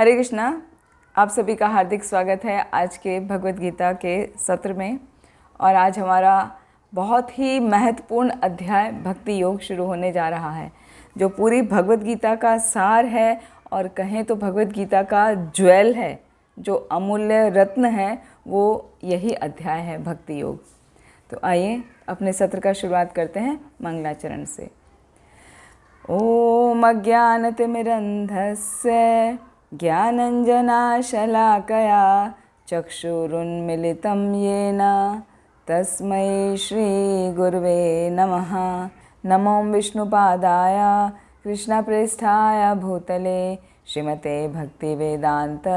हरे कृष्णा। आप सभी का हार्दिक स्वागत है आज के भगवत गीता के सत्र में। और आज हमारा बहुत ही महत्वपूर्ण अध्याय भक्ति योग शुरू होने जा रहा है, जो पूरी भगवत गीता का सार है और कहें तो भगवत गीता का ज्वेल है, जो अमूल्य रत्न है, वो यही अध्याय है भक्ति योग। तो आइए अपने सत्र का शुरुआत करते हैं मंगलाचरण से। ओम अज्ञानतिमिरन्धस्य ज्ञानञ्जनाशलाकया चक्षुरुन्मिलितं येन तस्मै श्रीगुरुवे नमः। नमो विष्णुपादाय कृष्णप्रेष्ठाय भूतले श्रीमते भक्तिवेदान्त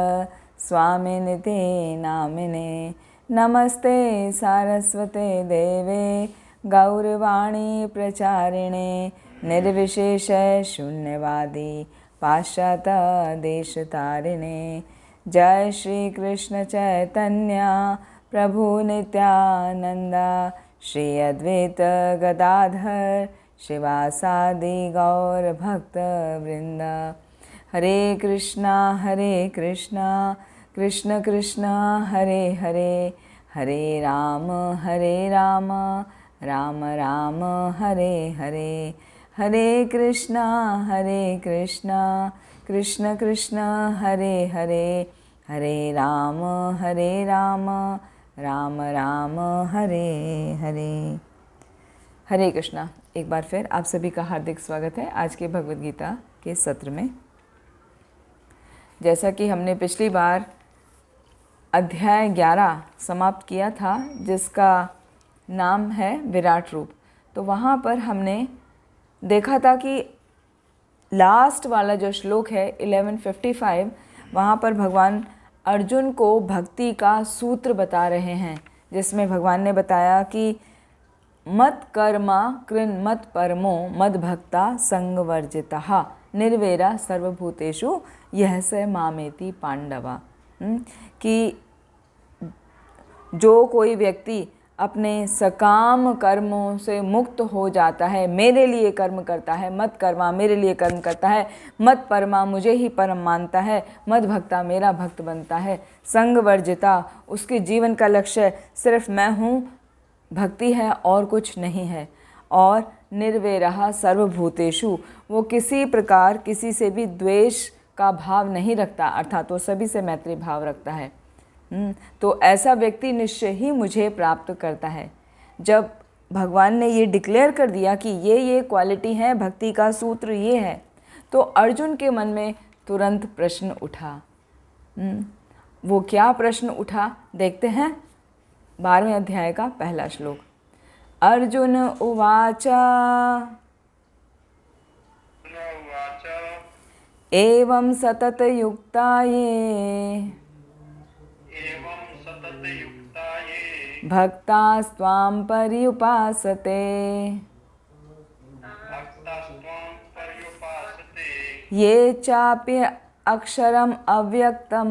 स्वामिनिते नामिने। नमस्ते सारस्वते देवे गौरवाणी प्रचारिणे निर्विशेष शून्यवादी पाश्चात्य देशतारिणे। जय श्री कृष्ण चैतन्य प्रभु नित्यानंद श्री अद्वैत गदाधर शिवासादि गौर भक्त वृंद। हरे कृष्णा कृष्ण कृष्ण हरे हरे, हरे राम राम राम हरे हरे। हरे कृष्णा कृष्ण कृष्ण हरे हरे, हरे राम राम राम हरे हरे। हरे कृष्णा। एक बार फिर आप सभी का हार्दिक स्वागत है आज के भगवद गीता के सत्र में। जैसा कि हमने पिछली बार अध्याय 11 समाप्त किया था, जिसका नाम है विराट रूप, तो वहाँ पर हमने देखा था कि लास्ट वाला जो श्लोक है 1155, वहाँ पर भगवान अर्जुन को भक्ति का सूत्र बता रहे हैं, जिसमें भगवान ने बताया कि मत कर्मा कृन मत परमो मद भक्ता संगवर्जितः निर्वेरा सर्वभूतेषु यह स मामेति पांडवा। कि जो कोई व्यक्ति अपने सकाम कर्मों से मुक्त हो जाता है, मेरे लिए कर्म करता है, मत कर्मा मेरे लिए कर्म करता है, मत परमा मुझे ही परम मानता है, मद भक्ता मेरा भक्त बनता है, संग वर्जिता उसके जीवन का लक्ष्य सिर्फ मैं हूँ, भक्ति है और कुछ नहीं है, और निर्वैरः सर्वभूतेषु वो किसी प्रकार किसी से भी द्वेष का भाव नहीं रखता, अर्थात वो सभी से मैत्री भाव रखता है। तो ऐसा व्यक्ति निश्चय ही मुझे प्राप्त करता है। जब भगवान ने ये डिक्लेयर कर दिया कि ये क्वालिटी है, भक्ति का सूत्र ये है, तो अर्जुन के मन में तुरंत प्रश्न उठा। वो क्या प्रश्न उठा देखते हैं। 12वें अध्याय का पहला श्लोक। अर्जुन उवाच एवं सतत युक्ताये भक्तास्त्वां पर्युपासते ये चाप्य अक्षरम अव्यक्तम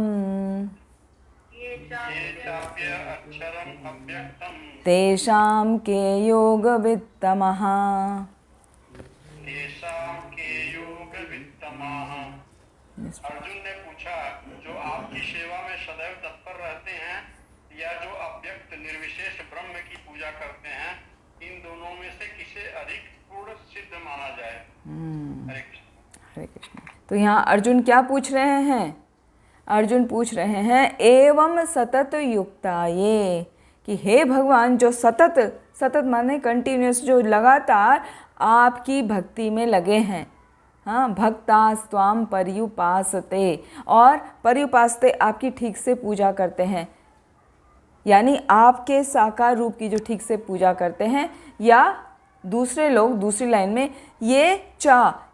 तेषां के योगवित्तमः। अर्जुन ने पूछा, जो आपकी सेवा में सदैव तत्पर रहते हैं या जो अव्यक्त निर्विशेष ब्रह्म की पूजा करते हैं, इन दोनों में से किसे अधिक पूर्ण सिद्ध माना जाए। हरे कृष्ण। तो यहाँ अर्जुन क्या पूछ रहे हैं? अर्जुन पूछ रहे हैं एवं सतत युक्ता ये, कि हे भगवान, जो सतत माने कंटिन्यूस, जो लगातार आपकी भक्ति में लगे हैं। हाँ, भक्तास्त्वां पर्युपासते, और पर्युपासते आपकी ठीक से पूजा करते हैं, यानी आपके साकार रूप की जो ठीक से पूजा करते हैं। या दूसरे लोग दूसरी लाइन में ये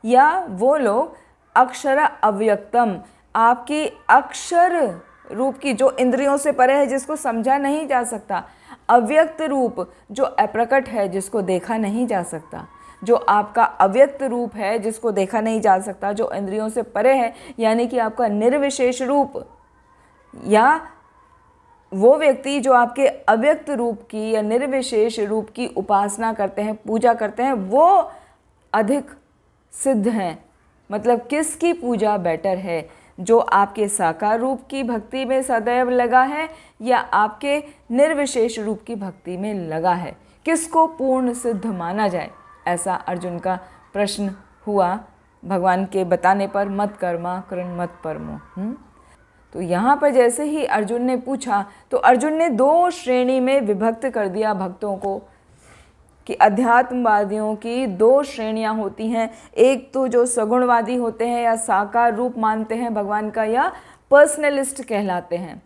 या वो लोग अक्षर अव्यक्तम, आपकी अक्षर रूप की जो इंद्रियों से परे है, जिसको समझा नहीं जा सकता, अव्यक्त रूप जो अप्रकट है, जिसको देखा नहीं जा सकता, जो आपका अव्यक्त रूप है जिसको देखा नहीं जा सकता, जो इंद्रियों से परे है, यानी कि आपका निर्विशेष रूप, या वो व्यक्ति जो आपके अव्यक्त रूप की या निर्विशेष रूप की उपासना करते हैं, पूजा करते हैं, वो अधिक सिद्ध हैं। मतलब किसकी पूजा बेटर है? जो आपके साकार रूप की भक्ति में सदैव लगा है या आपके निर्विशेष रूप की भक्ति में लगा है, किसको पूर्ण सिद्ध माना जाए, ऐसा अर्जुन का प्रश्न हुआ भगवान के बताने पर। मत कर्मा कृण मत परमो। तो यहाँ पर जैसे ही अर्जुन ने पूछा तो अर्जुन ने 2 श्रेणी में विभक्त कर दिया भक्तों को, कि अध्यात्मवादियों की 2 श्रेणियाँ होती हैं। एक तो जो सगुणवादी होते हैं या साकार रूप मानते हैं भगवान का, या पर्सनलिस्ट कहलाते हैं,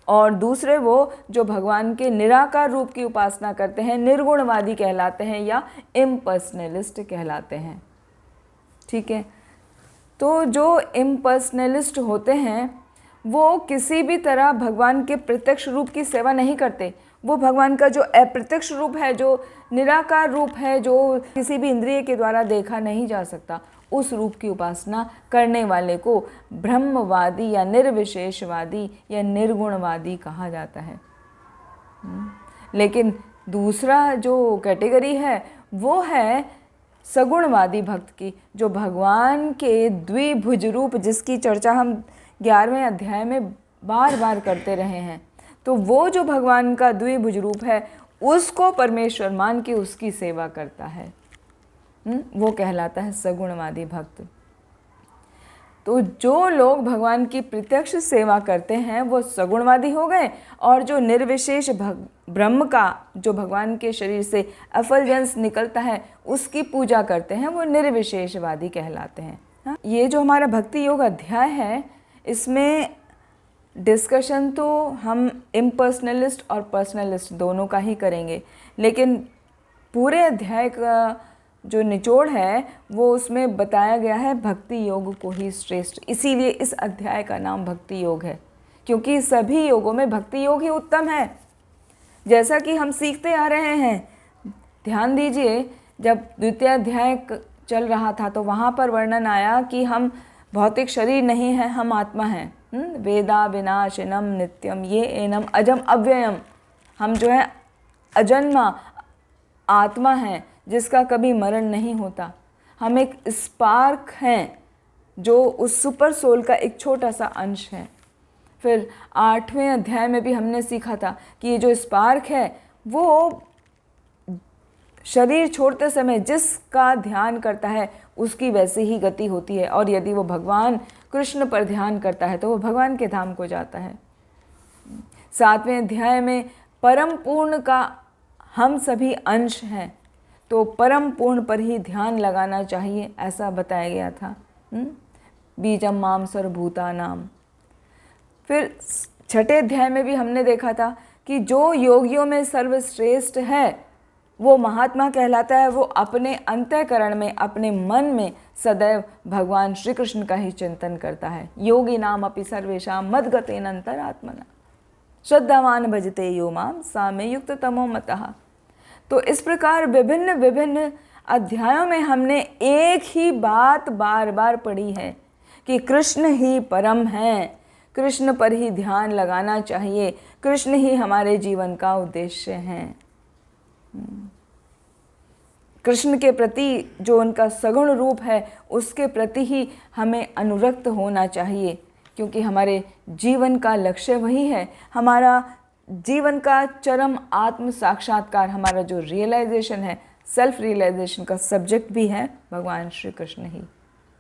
और दूसरे वो जो भगवान के निराकार रूप की उपासना करते हैं, निर्गुणवादी कहलाते हैं या इम्पर्सनलिस्ट कहलाते हैं। ठीक है, तो जो इम्पर्सनलिस्ट होते हैं वो किसी भी तरह भगवान के प्रत्यक्ष रूप की सेवा नहीं करते। वो भगवान का जो अप्रत्यक्ष रूप है, जो निराकार रूप है, जो किसी भी इंद्रिय के द्वारा देखा नहीं जा सकता, उस रूप की उपासना करने वाले को ब्रह्मवादी या निर्विशेषवादी या निर्गुणवादी कहा जाता है। लेकिन दूसरा जो कैटेगरी है वो है सगुणवादी भक्त की, जो भगवान के द्विभुज रूप, जिसकी चर्चा हम 11वें अध्याय में बार बार करते रहे हैं, तो वो जो भगवान का द्विभुज रूप है उसको परमेश्वर मान के उसकी सेवा करता है, वो कहलाता है सगुणवादी भक्त। तो जो लोग भगवान की प्रत्यक्ष सेवा करते हैं वो सगुणवादी हो गए, और जो निर्विशेष ब्रह्म का, जो भगवान के शरीर से एफलजेंस निकलता है, उसकी पूजा करते हैं, वो निर्विशेषवादी कहलाते हैं। ये जो हमारा भक्ति योग अध्याय है, इसमें डिस्कशन तो हम इम्पर्सनलिस्ट और पर्सनलिस्ट दोनों का ही करेंगे, लेकिन पूरे अध्याय का जो निचोड़ है वो उसमें बताया गया है भक्ति योग को ही श्रेष्ठ। इसीलिए इस अध्याय का नाम भक्ति योग है, क्योंकि सभी योगों में भक्ति योग ही उत्तम है। जैसा कि हम सीखते आ रहे हैं, ध्यान दीजिए, जब द्वितीय अध्याय चल रहा था तो वहाँ पर वर्णन आया कि हम भौतिक शरीर नहीं हैं, हम आत्मा हैं। वेदा विनाशिनम नित्यम ये एनम अजम अव्ययम। हम जो है अजन्मा आत्मा हैं जिसका कभी मरण नहीं होता। हम एक स्पार्क हैं जो उस सुपर सोल का एक छोटा सा अंश है। फिर 8वें अध्याय में भी हमने सीखा था कि ये जो स्पार्क है वो शरीर छोड़ते समय जिसका ध्यान करता है उसकी वैसे ही गति होती है, और यदि वो भगवान कृष्ण पर ध्यान करता है तो वो भगवान के धाम को जाता है। 7वें अध्याय में परम पूर्ण का हम सभी अंश हैं, तो परम पूर्ण पर ही ध्यान लगाना चाहिए, ऐसा बताया गया था। बीजम माम सर्वभूतानाम। फिर 6ठे अध्याय में भी हमने देखा था कि जो योगियों में सर्वश्रेष्ठ है वो महात्मा कहलाता है। वो अपने अंतःकरण में, अपने मन में सदैव भगवान श्री कृष्ण का ही चिंतन करता है। योगी नाम अपि सर्वेषां मद्गतेन अंतरात्मना श्रद्धावान भजते यो माम सा मे युक्त तमो मतः। तो इस प्रकार विभिन्न विभिन्न अध्यायों में हमने एक ही बात बार बार पढ़ी है कि कृष्ण ही परम है, कृष्ण पर ही ध्यान लगाना चाहिए, कृष्ण ही हमारे जीवन का उद्देश्य है। कृष्ण के प्रति जो उनका सगुण रूप है उसके प्रति ही हमें अनुरक्त होना चाहिए, क्योंकि हमारे जीवन का लक्ष्य वही है। हमारा जीवन का चरम आत्म साक्षात्कार, हमारा जो रियलाइजेशन है, सेल्फ रियलाइजेशन का सब्जेक्ट भी है भगवान श्री कृष्ण ही।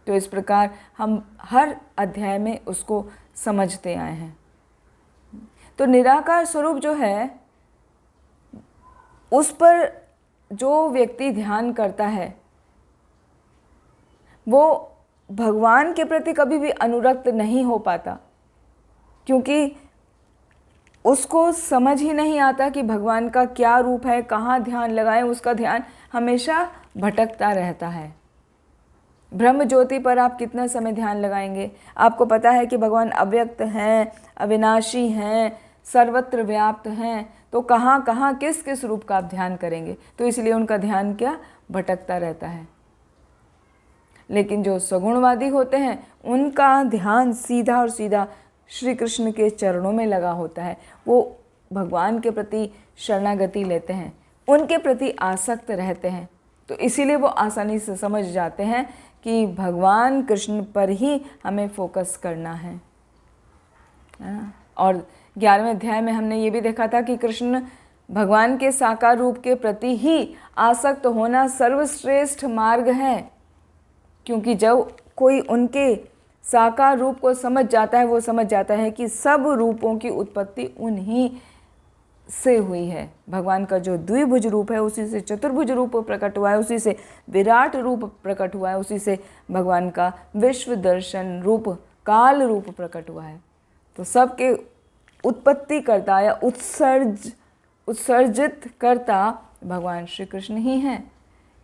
तो इस प्रकार हम हर अध्याय में उसको समझते आए हैं। तो निराकार स्वरूप जो है उस पर जो व्यक्ति ध्यान करता है वो भगवान के प्रति कभी भी अनुरक्त नहीं हो पाता, क्योंकि उसको समझ ही नहीं आता कि भगवान का क्या रूप है, कहाँ ध्यान लगाएं। उसका ध्यान हमेशा भटकता रहता है। ब्रह्म ज्योति पर आप कितना समय ध्यान लगाएंगे? आपको पता है कि भगवान अव्यक्त हैं, अविनाशी हैं, सर्वत्र व्याप्त हैं, तो कहाँ कहाँ किस किस रूप का आप ध्यान करेंगे? तो इसलिए उनका ध्यान क्या भटकता रहता है। लेकिन जो सगुणवादी होते हैं उनका ध्यान सीधा और सीधा श्री कृष्ण के चरणों में लगा होता है। वो भगवान के प्रति शरणागति लेते हैं, उनके प्रति आसक्त रहते हैं। तो इसीलिए वो आसानी से समझ जाते हैं कि भगवान कृष्ण पर ही हमें फोकस करना है ना। और 11वें अध्याय में हमने ये भी देखा था कि कृष्ण भगवान के साकार रूप के प्रति ही आसक्त होना सर्वश्रेष्ठ मार्ग है, क्योंकि जब कोई उनके साकार रूप को समझ जाता है, वो समझ जाता है कि सब रूपों की उत्पत्ति उन्हीं से हुई है। भगवान का जो द्विभुज रूप है उसी से चतुर्भुज रूप प्रकट हुआ है, उसी से विराट रूप प्रकट हुआ है, उसी से भगवान का विश्व दर्शन रूप काल रूप प्रकट हुआ है। तो सबके उत्पत्ति करता या उत्सर्जित करता भगवान श्री कृष्ण ही हैं।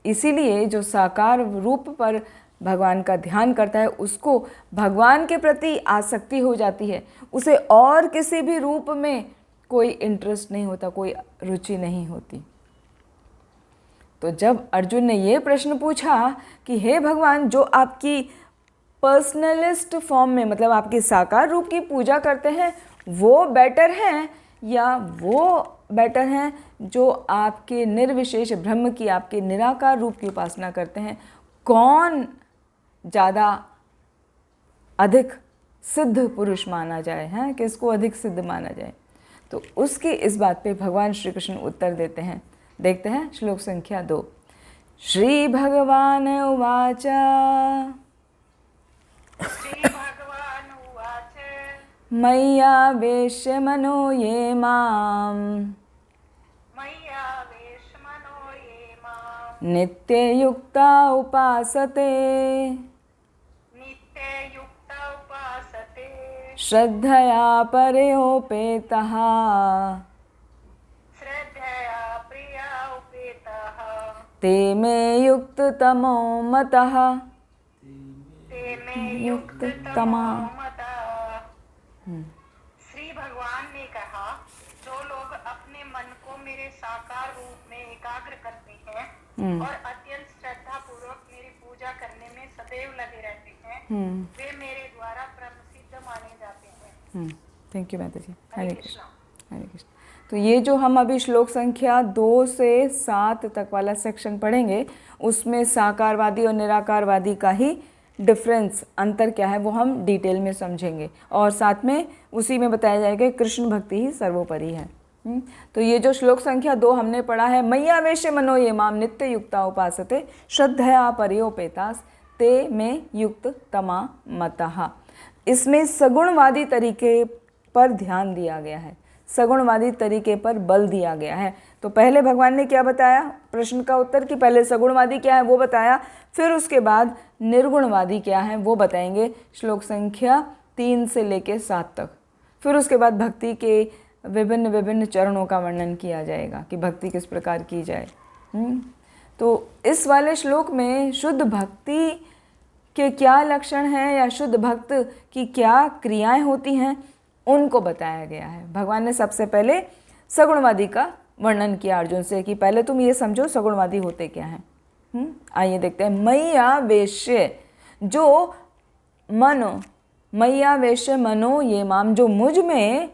इसीलिए जो साकार रूप पर भगवान का ध्यान करता है उसको भगवान के प्रति आसक्ति हो जाती है, उसे और किसी भी रूप में कोई इंटरेस्ट नहीं होता, कोई रुचि नहीं होती। तो जब अर्जुन ने ये प्रश्न पूछा कि हे भगवान, जो आपकी पर्सनलिस्ट फॉर्म में मतलब आपके साकार रूप की पूजा करते हैं वो बेटर हैं या वो बेटर हैं जो आपके निर्विशेष ब्रह्म की, आपके निराकार रूप की उपासना करते हैं, कौन ज़्यादा अधिक सिद्ध पुरुष माना जाए, हैं किसको अधिक सिद्ध माना जाए? तो उसकी इस बात पे भगवान श्री कृष्ण उत्तर देते हैं। देखते हैं श्लोक संख्या 2। श्री भगवान उवाच मय्यावेश्य मनो ये माम् नित्ययुक्ता उपासते श्रद्धया परयोपेतः ते मे युक्ततमो मतः। युक्ततमा। श्री भगवान ने कहा, जो लोग अपने मन को मेरे साकार रूप में एकाग्र करते हैं और अत्यंत श्रद्धा पूर्वक मेरी पूजा करने में सदैव लगे रहते हैं, वे मेरे द्वारा प्रसिद्ध माने जाते हैं। थैंक यू माता जी। हरे कृष्ण, हरे कृष्ण। तो ये जो हम अभी श्लोक संख्या 2 से 7 तक वाला सेक्शन पढ़ेंगे उसमें साकारवादी और निराकारवादी का ही डिफरेंस, अंतर क्या है वो हम डिटेल में समझेंगे, और साथ में उसी में बताया जाएगा कृष्ण भक्ति ही सर्वोपरि है। तो ये जो श्लोक संख्या 2 हमने पढ़ा है, मय्यावेश्य मनो ये माम नित्य युक्ता उपासते श्रद्धया परयोपेतास ते में युक्त तमा मतः। इसमें सगुणवादी तरीके पर ध्यान दिया गया है, सगुणवादी तरीके पर बल दिया गया है। तो पहले भगवान ने क्या बताया प्रश्न का उत्तर कि पहले सगुणवादी क्या है वो बताया, फिर उसके बाद निर्गुणवादी क्या है वो बताएंगे श्लोक संख्या 3 से लेकर 7 तक। फिर उसके बाद भक्ति के विभिन्न विभिन्न चरणों का वर्णन किया जाएगा कि भक्ति किस प्रकार की जाए। तो इस वाले श्लोक में शुद्ध भक्ति के क्या लक्षण हैं या शुद्ध भक्त की क्या क्रियाएं होती हैं उनको बताया गया है। भगवान ने सबसे पहले सगुणवादी का वर्णन किया अर्जुन से कि पहले तुम ये समझो सगुणवादी होते क्या हैं। आइए देखते हैं। मय्यावेश्य, जो मनो, मय्यावेश्य मनो ये माम, जो मुझ में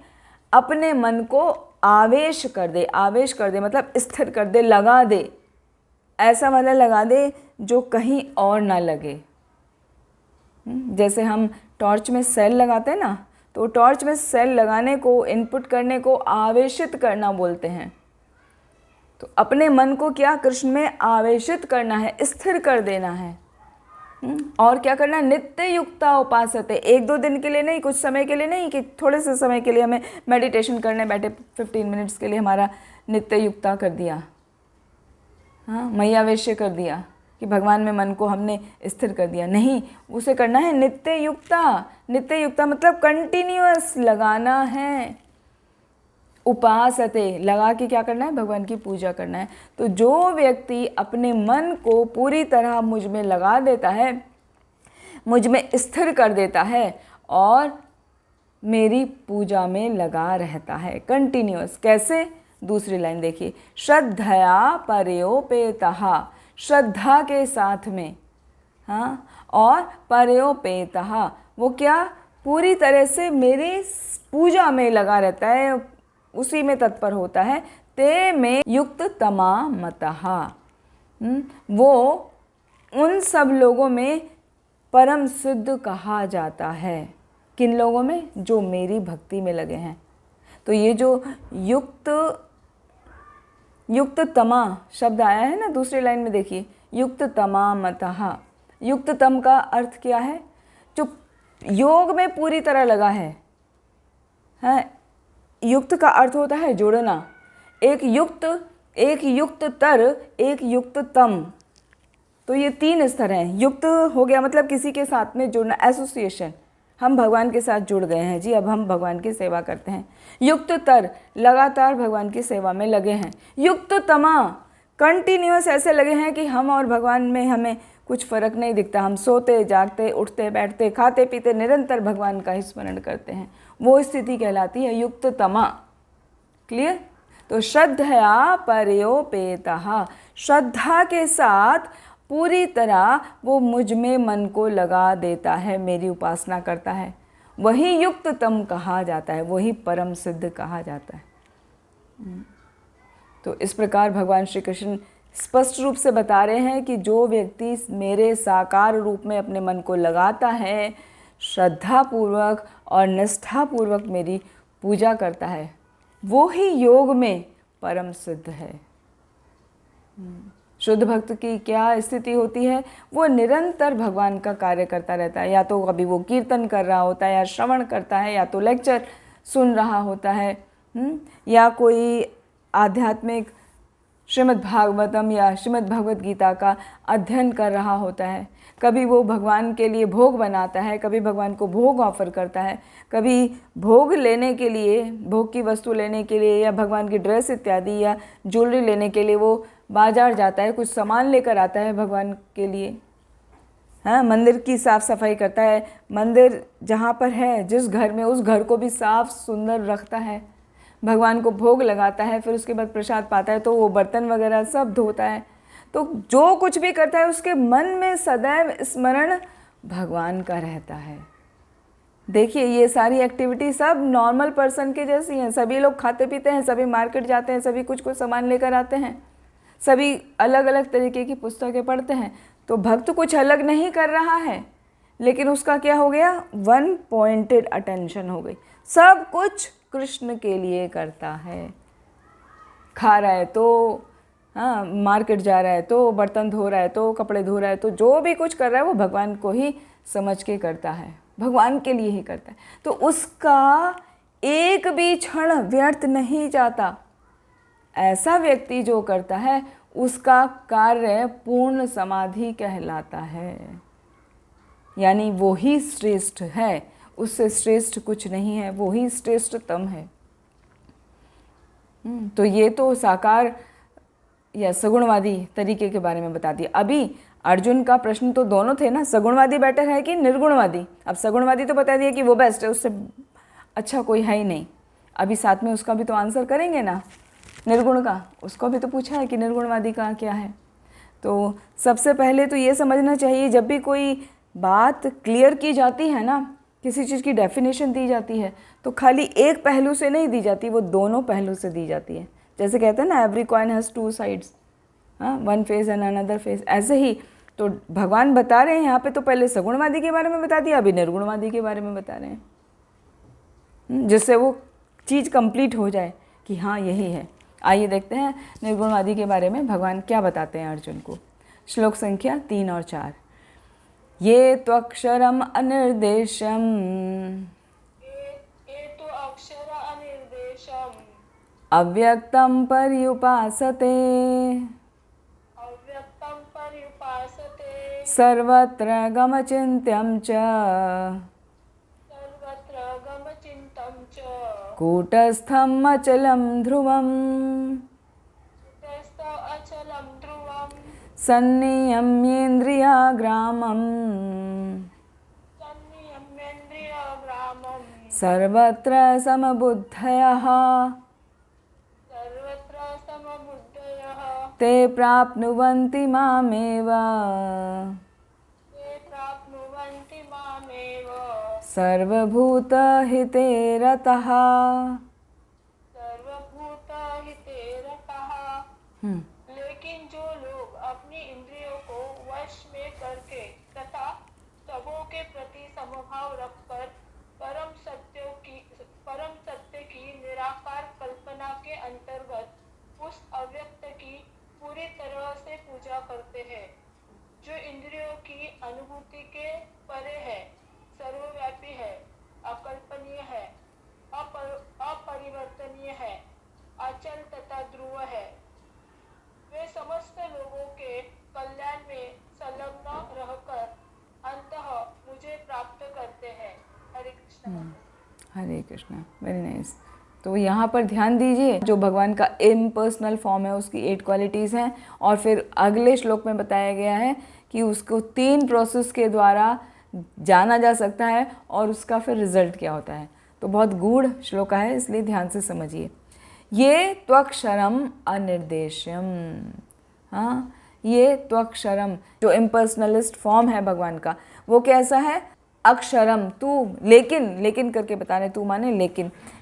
अपने मन को आवेश कर दे, आवेश कर दे मतलब स्थिर कर दे, लगा दे, ऐसा वाला लगा दे जो कहीं और ना लगे। जैसे हम टॉर्च में सेल लगाते हैं ना, तो टॉर्च में सेल लगाने को, इनपुट करने को आवेशित करना बोलते हैं। तो अपने मन को क्या कृष्ण में आवेशित करना है, स्थिर कर देना है। और क्या करना है, नित्य युक्ता उपासते, 1-2 दिन के लिए नहीं, कुछ समय के लिए नहीं कि थोड़े से समय के लिए हमें मेडिटेशन करने बैठे 15 मिनट्स के लिए हमारा नित्य युक्ता कर दिया, हाँ मय्यावेश्य कर दिया कि भगवान में मन को हमने स्थिर कर दिया। नहीं, उसे करना है नित्य युक्ता। नित्य युक्ता मतलब कंटिन्यूअस लगाना है। उपासते, लगा के क्या करना है, भगवान की पूजा करना है। तो जो व्यक्ति अपने मन को पूरी तरह मुझ में लगा देता है, मुझ में स्थिर कर देता है और मेरी पूजा में लगा रहता है कंटिन्यूअस। कैसे, दूसरी लाइन देखिए, श्रद्धया परयोपेतः, श्रद्धा के साथ में, हाँ, और परयोपेतः वो क्या, पूरी तरह से मेरी पूजा में लगा रहता है, उसी में तत्पर होता है। ते में युक्त तमा मतः, वो उन सब लोगों में परम सिद्ध कहा जाता है। किन लोगों में? जो मेरी भक्ति में लगे हैं। तो ये जो युक्त तमा शब्द आया है ना दूसरी लाइन में, देखिए, युक्त तमा मतः। युक्त तम का अर्थ क्या है? जो योग में पूरी तरह लगा है। युक्त का अर्थ होता है जोड़ना। एक युक्त तर, एक युक्त तम। तो ये 3 स्तर हैं। युक्त हो गया मतलब किसी के साथ में जुड़ना, एसोसिएशन। हम भगवान के साथ जुड़ गए हैं जी, अब हम भगवान की सेवा करते हैं। युक्त तर, लगातार भगवान की सेवा में लगे हैं। युक्त तमा, कंटिन्यूअस ऐसे लगे हैं कि हम और भगवान में हमें कुछ फ़र्क नहीं दिखता। हम सोते जागते, उठते बैठते, खाते पीते निरंतर भगवान का ही स्मरण करते हैं। वो स्थिति कहलाती है युक्त तमा। क्लियर? तो श्रद्धया परयोपेतः, श्रद्धा के साथ पूरी तरह वो मुझ में मन को लगा देता है, मेरी उपासना करता है, वही युक्त तम कहा जाता है, वही परम सिद्ध कहा जाता है। तो इस प्रकार भगवान श्री कृष्ण स्पष्ट रूप से बता रहे हैं कि जो व्यक्ति मेरे साकार रूप में अपने मन को लगाता है, श्रद्धापूर्वक और निष्ठापूर्वक मेरी पूजा करता है, वो ही योग में परम सिद्ध है। शुद्ध भक्त की क्या स्थिति होती है? वो निरंतर भगवान का कार्य करता रहता है। या तो कभी वो कीर्तन कर रहा होता है, या श्रवण करता है, या तो लेक्चर सुन रहा होता है, या कोई आध्यात्मिक श्रीमद् भागवतम या श्रीमद् भगवद गीता का अध्ययन कर रहा होता है। कभी वो भगवान के लिए भोग बनाता है, कभी भगवान को भोग ऑफर करता है, कभी भोग लेने के लिए, भोग की वस्तु लेने के लिए, या भगवान की ड्रेस इत्यादि या ज्वेलरी लेने के लिए वो बाजार जाता है, कुछ सामान लेकर आता है भगवान के लिए। हाँ, मंदिर की साफ़ सफाई करता है, मंदिर जहाँ पर है जिस घर में, उस घर को भी साफ सुंदर रखता है, भगवान को भोग लगाता है, फिर उसके बाद प्रसाद पाता है तो वो बर्तन वगैरह सब धोता है। तो जो कुछ भी करता है उसके मन में सदैव स्मरण भगवान का रहता है। देखिए, ये सारी एक्टिविटी सब नॉर्मल पर्सन के जैसी हैं। सभी लोग खाते पीते हैं, सभी मार्केट जाते हैं, सभी कुछ सामान लेकर आते हैं, सभी अलग अलग तरीके की पुस्तकें पढ़ते हैं। तो भक्त कुछ अलग नहीं कर रहा है, लेकिन उसका क्या हो गया? वन पॉइंटेड अटेंशन हो गई। सब कुछ कृष्ण के लिए करता है। खा रहा है तो, हाँ, मार्केट जा रहा है तो, बर्तन धो रहा है तो, कपड़े धो रहा है तो, जो भी कुछ कर रहा है वो भगवान को ही समझ के करता है, भगवान के लिए ही करता है। तो उसका एक भी क्षण व्यर्थ नहीं जाता। ऐसा व्यक्ति जो करता है उसका कार्य पूर्ण समाधि कहलाता है, यानी वो ही श्रेष्ठ है, उससे श्रेष्ठ कुछ नहीं है, वो ही श्रेष्ठतम है। तो ये तो साकार या सगुणवादी तरीके के बारे में बता दिया। अभी अर्जुन का प्रश्न तो दोनों थे ना, सगुणवादी बेटर है कि निर्गुणवादी। अब सगुणवादी तो बता दिया कि वो बेस्ट है, उससे अच्छा कोई है ही नहीं। अभी साथ में उसका भी तो आंसर करेंगे ना, निर्गुण का, उसको भी तो पूछा है कि निर्गुणवादी का क्या है। तो सबसे पहले तो ये समझना चाहिए, जब भी कोई बात क्लियर की जाती है ना, किसी चीज़ की डेफिनेशन दी जाती है, तो खाली एक पहलू से नहीं दी जाती, वो दोनों पहलू से दी जाती है। जैसे कहते हैं ना, एवरी कॉइन हैज़ 2 साइड्स, हाँ, one face and another face. ऐसे ही तो भगवान बता रहे हैं यहाँ पे, तो पहले सगुणवादी के बारे में बता दिया, अभी निर्गुणवादी के बारे में बता रहे हैं, जिससे वो चीज़ कंप्लीट हो जाए कि हाँ यही है। आइए देखते हैं निर्गुणवादी के बारे में भगवान क्या बताते हैं अर्जुन को। श्लोक संख्या 3 और 4। ये त्वक्षरम अनिर्देशम, ये तो अक्षर अनिर्देशम, अव्यक्तम पर्युपासते, अव्यक्तम पर्युपासते, सर्वत्र गमचिन्त्यं च, सर्वत्र गमचिन्तं च, कूटस्थम् अचलं ध्रुवम्, तस्थौ अचलं ध्रुवम्, सन्नियम्येन्द्रियाग्रामम्, सन्नियम्येन्द्रियग्रामम्, सर्वत्र समबुद्धयः, सर्वत्र समबुद्धयः, ते प्राप्नुवन्ति मामेव, ते प्राप्नुवन्ति मामेव, सर्वभूतहिते रतः। सर्वभूतहिते रतः। लेकिन जो लोग अपनी इंद्रियों को वश में करके तथा सबों हरे कृष्णा, वेरी नाइस। तो यहाँ पर ध्यान दीजिए, जो भगवान का इम्पर्सनल फॉर्म है उसकी 8 क्वालिटीज़ हैं, और फिर अगले श्लोक में बताया गया है कि उसको 3 प्रोसेस के द्वारा जाना जा सकता है और उसका फिर रिजल्ट क्या होता है। तो बहुत गूढ़ श्लोक है, इसलिए ध्यान से समझिए। ये त्वक्षरम अनिर्देश्यम, हाँ, ये त्वक्षरम जो इम्पर्सनलिस्ट फॉर्म है भगवान का, वो कैसा है? अक्षरम, तू, लेकिन करके बता रहे, तू माने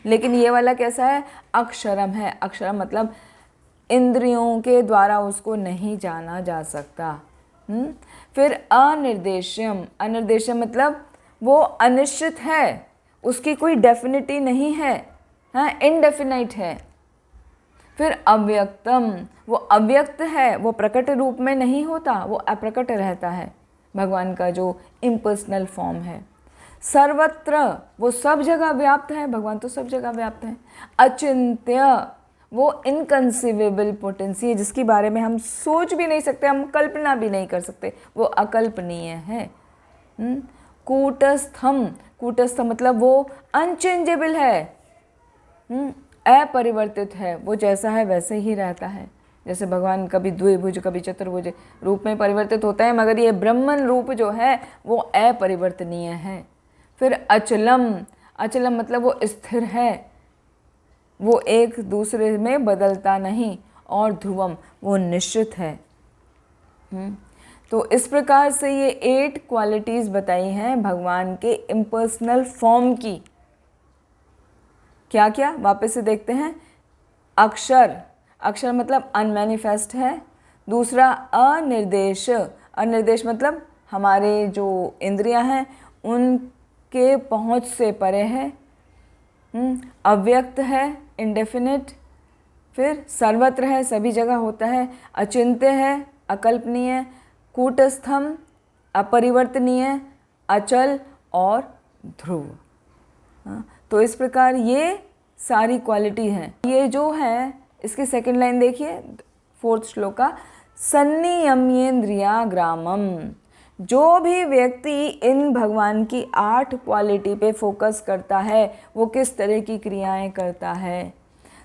लेकिन ये वाला कैसा है? अक्षरम है। अक्षरम मतलब इंद्रियों के द्वारा उसको नहीं जाना जा सकता। फिर अनिर्देश्यम, अनिर्देश्यम मतलब वो अनिश्चित है, उसकी कोई डेफिनिटी नहीं है, हाँ, इनडेफिनाइट है। फिर अव्यक्तम, वो अव्यक्त है, वो प्रकट रूप में नहीं होता, वो अप्रकट रहता है, भगवान का जो इम्पर्सनल फॉर्म है। सर्वत्र, वो सब जगह व्याप्त है, भगवान तो सब जगह व्याप्त है। अचिंत्य, वो इनकंसीवेबल पोटेंसी है, जिसके बारे में हम सोच भी नहीं सकते, हम कल्पना भी नहीं कर सकते, वो अकल्पनीय है। कूटस्थम, कूटस्थ मतलब वो अनचेंजेबल है, अपरिवर्तित है, वो जैसा है वैसे ही रहता है। जैसे भगवान कभी द्विभुज कभी चतुर्भुज रूप में परिवर्तित होता है, मगर ये ब्रह्मन रूप जो है वो अपरिवर्तनीय है। फिर अचलम, अचलम मतलब वो स्थिर है, वो एक दूसरे में बदलता नहीं। और ध्रुवम, वो निश्चित है। तो इस प्रकार से ये 8 क्वालिटीज़ बताई हैं भगवान के इम्पर्सनल फॉर्म की। क्या क्या, वापस से देखते हैं। अक्षर, अक्षर मतलब अनमैनिफेस्ट है। दूसरा अनिर्देश, अनिर्देश मतलब हमारे जो इंद्रियां हैं उनके पहुंच से परे है। अव्यक्त है, इंडेफिनिट। फिर सर्वत्र है, सभी जगह होता है। अचिंत्य है, अकल्पनीय। कूटस्थम, अपरिवर्तनीय। अचल और ध्रुव। तो इस प्रकार ये सारी क्वालिटी हैं। ये जो है, इसकी सेकंड लाइन देखिए, 4th श्लोक का। संनियम्येन्द्रिया ग्रामम, जो भी व्यक्ति इन भगवान की 8 क्वालिटी पे फोकस करता है वो किस तरह की क्रियाएं करता है?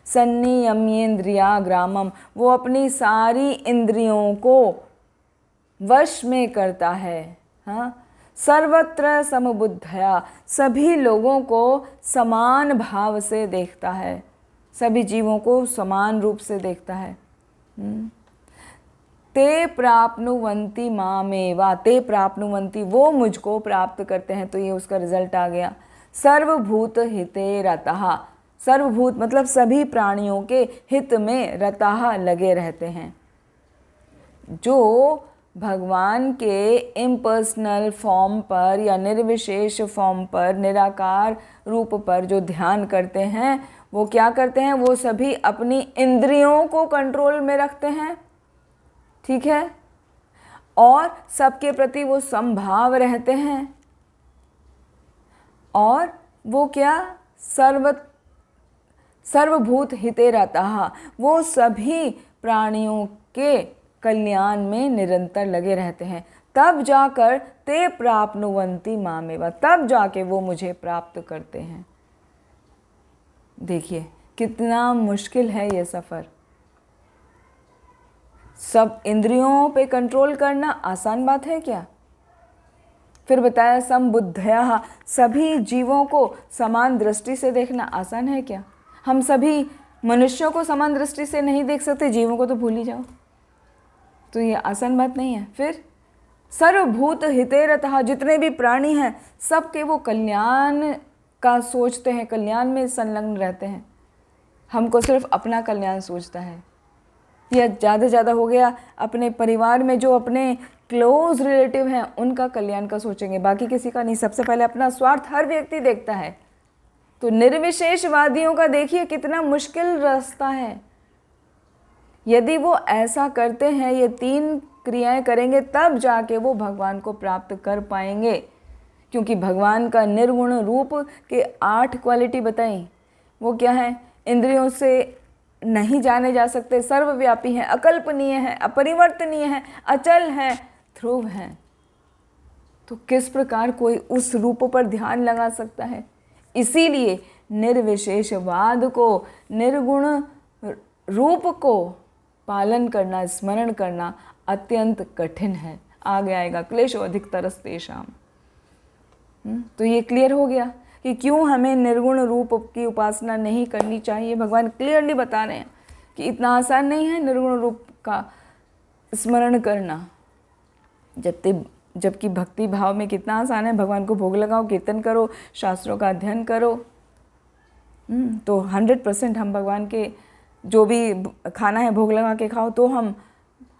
संनियम्येन्द्रिया ग्रामम, वो अपनी सारी इंद्रियों को वश में करता है। हाँ, सर्वत्र समबुद्धया, सभी लोगों को समान भाव से देखता है, सभी जीवों को समान रूप से देखता है। ते प्राप्नुवन्ति मामेवा, ते प्राप्नुवन्ति, वो मुझको प्राप्त करते हैं। तो ये उसका रिजल्ट आ गया। सर्वभूत हिते रतः, सर्वभूत मतलब सभी प्राणियों के हित में रतः लगे रहते हैं। जो भगवान के इम्पर्सनल फॉर्म पर या निर्विशेष फॉर्म पर, निराकार रूप पर जो ध्यान करते हैं, वो क्या करते हैं? वो सभी अपनी इंद्रियों को कंट्रोल में रखते हैं, ठीक है, और सबके प्रति वो समभाव रहते हैं। और वो क्या? सर्वभूत हिते रतः, वो सभी प्राणियों के कल्याण में निरंतर लगे रहते हैं। तब जाकर ते प्राप्नुवन्ति मामेव, तब जाके वो मुझे प्राप्त करते हैं। देखिए कितना मुश्किल है ये सफ़र। सब इंद्रियों पे कंट्रोल करना आसान बात है क्या? फिर बताया समबुद्धया, सभी जीवों को समान दृष्टि से देखना आसान है क्या? हम सभी मनुष्यों को समान दृष्टि से नहीं देख सकते, जीवों को तो भूल ही जाओ। तो ये आसान बात नहीं है। फिर सर्वभूत हिते रतः, जितने भी प्राणी हैं सबके वो कल्याण का सोचते हैं, कल्याण में संलग्न रहते हैं। हमको सिर्फ अपना कल्याण सोचता है, या ज़्यादा से ज़्यादा हो गया अपने परिवार में जो अपने क्लोज रिलेटिव हैं उनका कल्याण का सोचेंगे, बाकी किसी का नहीं। सबसे पहले अपना स्वार्थ हर व्यक्ति देखता है। तो निर्विशेषवादियों का देखिए कितना मुश्किल रास्ता है। यदि वो ऐसा करते हैं, ये 3 क्रियाएं करेंगे, तब जाके वो भगवान को प्राप्त कर पाएंगे। क्योंकि भगवान का निर्गुण रूप के 8 क्वालिटी बताई, वो क्या है? इंद्रियों से नहीं जाने जा सकते, सर्वव्यापी हैं, अकल्पनीय हैं, अपरिवर्तनीय हैं, अचल हैं, ध्रुव हैं। तो किस प्रकार कोई उस रूप पर ध्यान लगा सकता है? इसीलिए निर्विशेषवाद को, निर्गुण रूप को पालन करना, स्मरण करना अत्यंत कठिन है। आगे आएगा क्लेशो अधिकतरस्तेषाम। तो ये क्लियर हो गया कि क्यों हमें निर्गुण रूप की उपासना नहीं करनी चाहिए। भगवान क्लियरली बता रहे हैं कि इतना आसान नहीं है निर्गुण रूप का स्मरण करना, जबकि भक्ति भाव में कितना आसान है। भगवान को भोग लगाओ, कीर्तन करो, शास्त्रों का अध्ययन करो, तो 100% हम भगवान के जो भी खाना है भोग लगा के खाओ, तो हम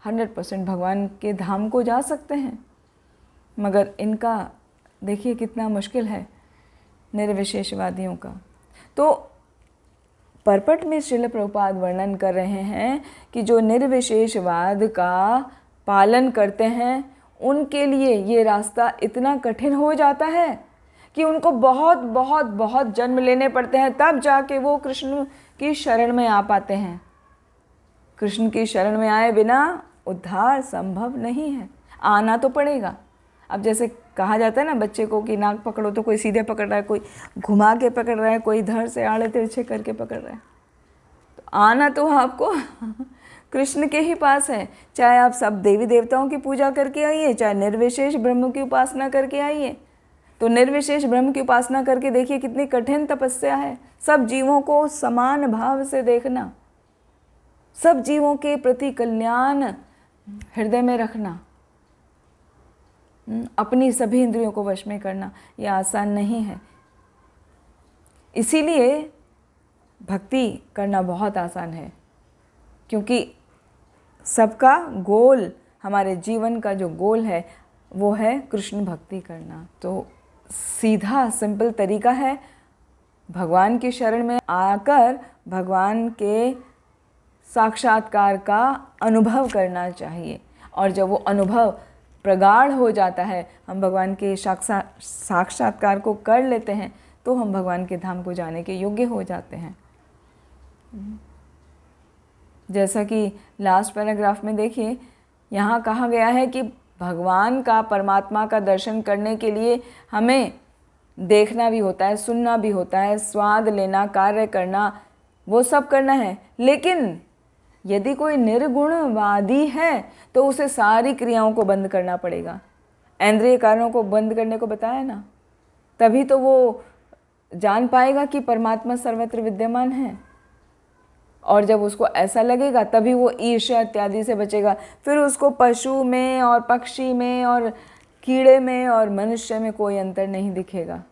100% भगवान के धाम को जा सकते हैं। मगर इनका देखिए कितना मुश्किल है निर्विशेषवादियों का। तो परपट में श्रील प्रभुपाद वर्णन कर रहे हैं कि जो निर्विशेषवाद का पालन करते हैं उनके लिए ये रास्ता इतना कठिन हो जाता है कि उनको बहुत बहुत बहुत जन्म लेने पड़ते हैं, तब जाके वो कृष्ण की शरण में आ पाते हैं। कृष्ण की शरण में आए बिना उद्धार संभव नहीं है, आना तो पड़ेगा। अब जैसे कहा जाता है ना बच्चे को कि नाक पकड़ो, तो कोई सीधे पकड़ रहा है, कोई घुमा के पकड़ रहा है, कोई इधर से आड़े तिरछे करके पकड़ रहा है। तो आना तो आपको कृष्ण के ही पास है। चाहे आप सब देवी देवताओं की पूजा करके आइए, चाहे निर्विशेष ब्रह्म की उपासना करके आइए। तो निर्विशेष ब्रह्म की उपासना करके देखिए कितनी कठिन तपस्या है। सब जीवों को समान भाव से देखना, सब जीवों के प्रति कल्याण हृदय में रखना, अपनी सभी इंद्रियों को वश में करना, यह आसान नहीं है। इसीलिए भक्ति करना बहुत आसान है, क्योंकि सबका गोल, हमारे जीवन का जो गोल है वो है कृष्ण भक्ति करना। तो सीधा सिंपल तरीका है भगवान की शरण में आकर भगवान के साक्षात्कार का अनुभव करना चाहिए। और जब वो अनुभव प्रगाढ़ हो जाता है, हम भगवान के साक्षात्कार को कर लेते हैं, तो हम भगवान के धाम को जाने के योग्य हो जाते हैं। जैसा कि लास्ट पैराग्राफ में देखिए, यहाँ कहा गया है कि भगवान का, परमात्मा का दर्शन करने के लिए हमें देखना भी होता है, सुनना भी होता है, स्वाद लेना, कार्य करना, वो सब करना है। लेकिन यदि कोई निर्गुणवादी है तो उसे सारी क्रियाओं को बंद करना पड़ेगा। इंद्रिय कार्यों को बंद करने को बताया ना, तभी तो वो जान पाएगा कि परमात्मा सर्वत्र विद्यमान है। और जब उसको ऐसा लगेगा तभी वो ईर्ष्या इत्यादि से बचेगा। फिर उसको पशु में और पक्षी में और कीड़े में और मनुष्य में कोई अंतर नहीं दिखेगा।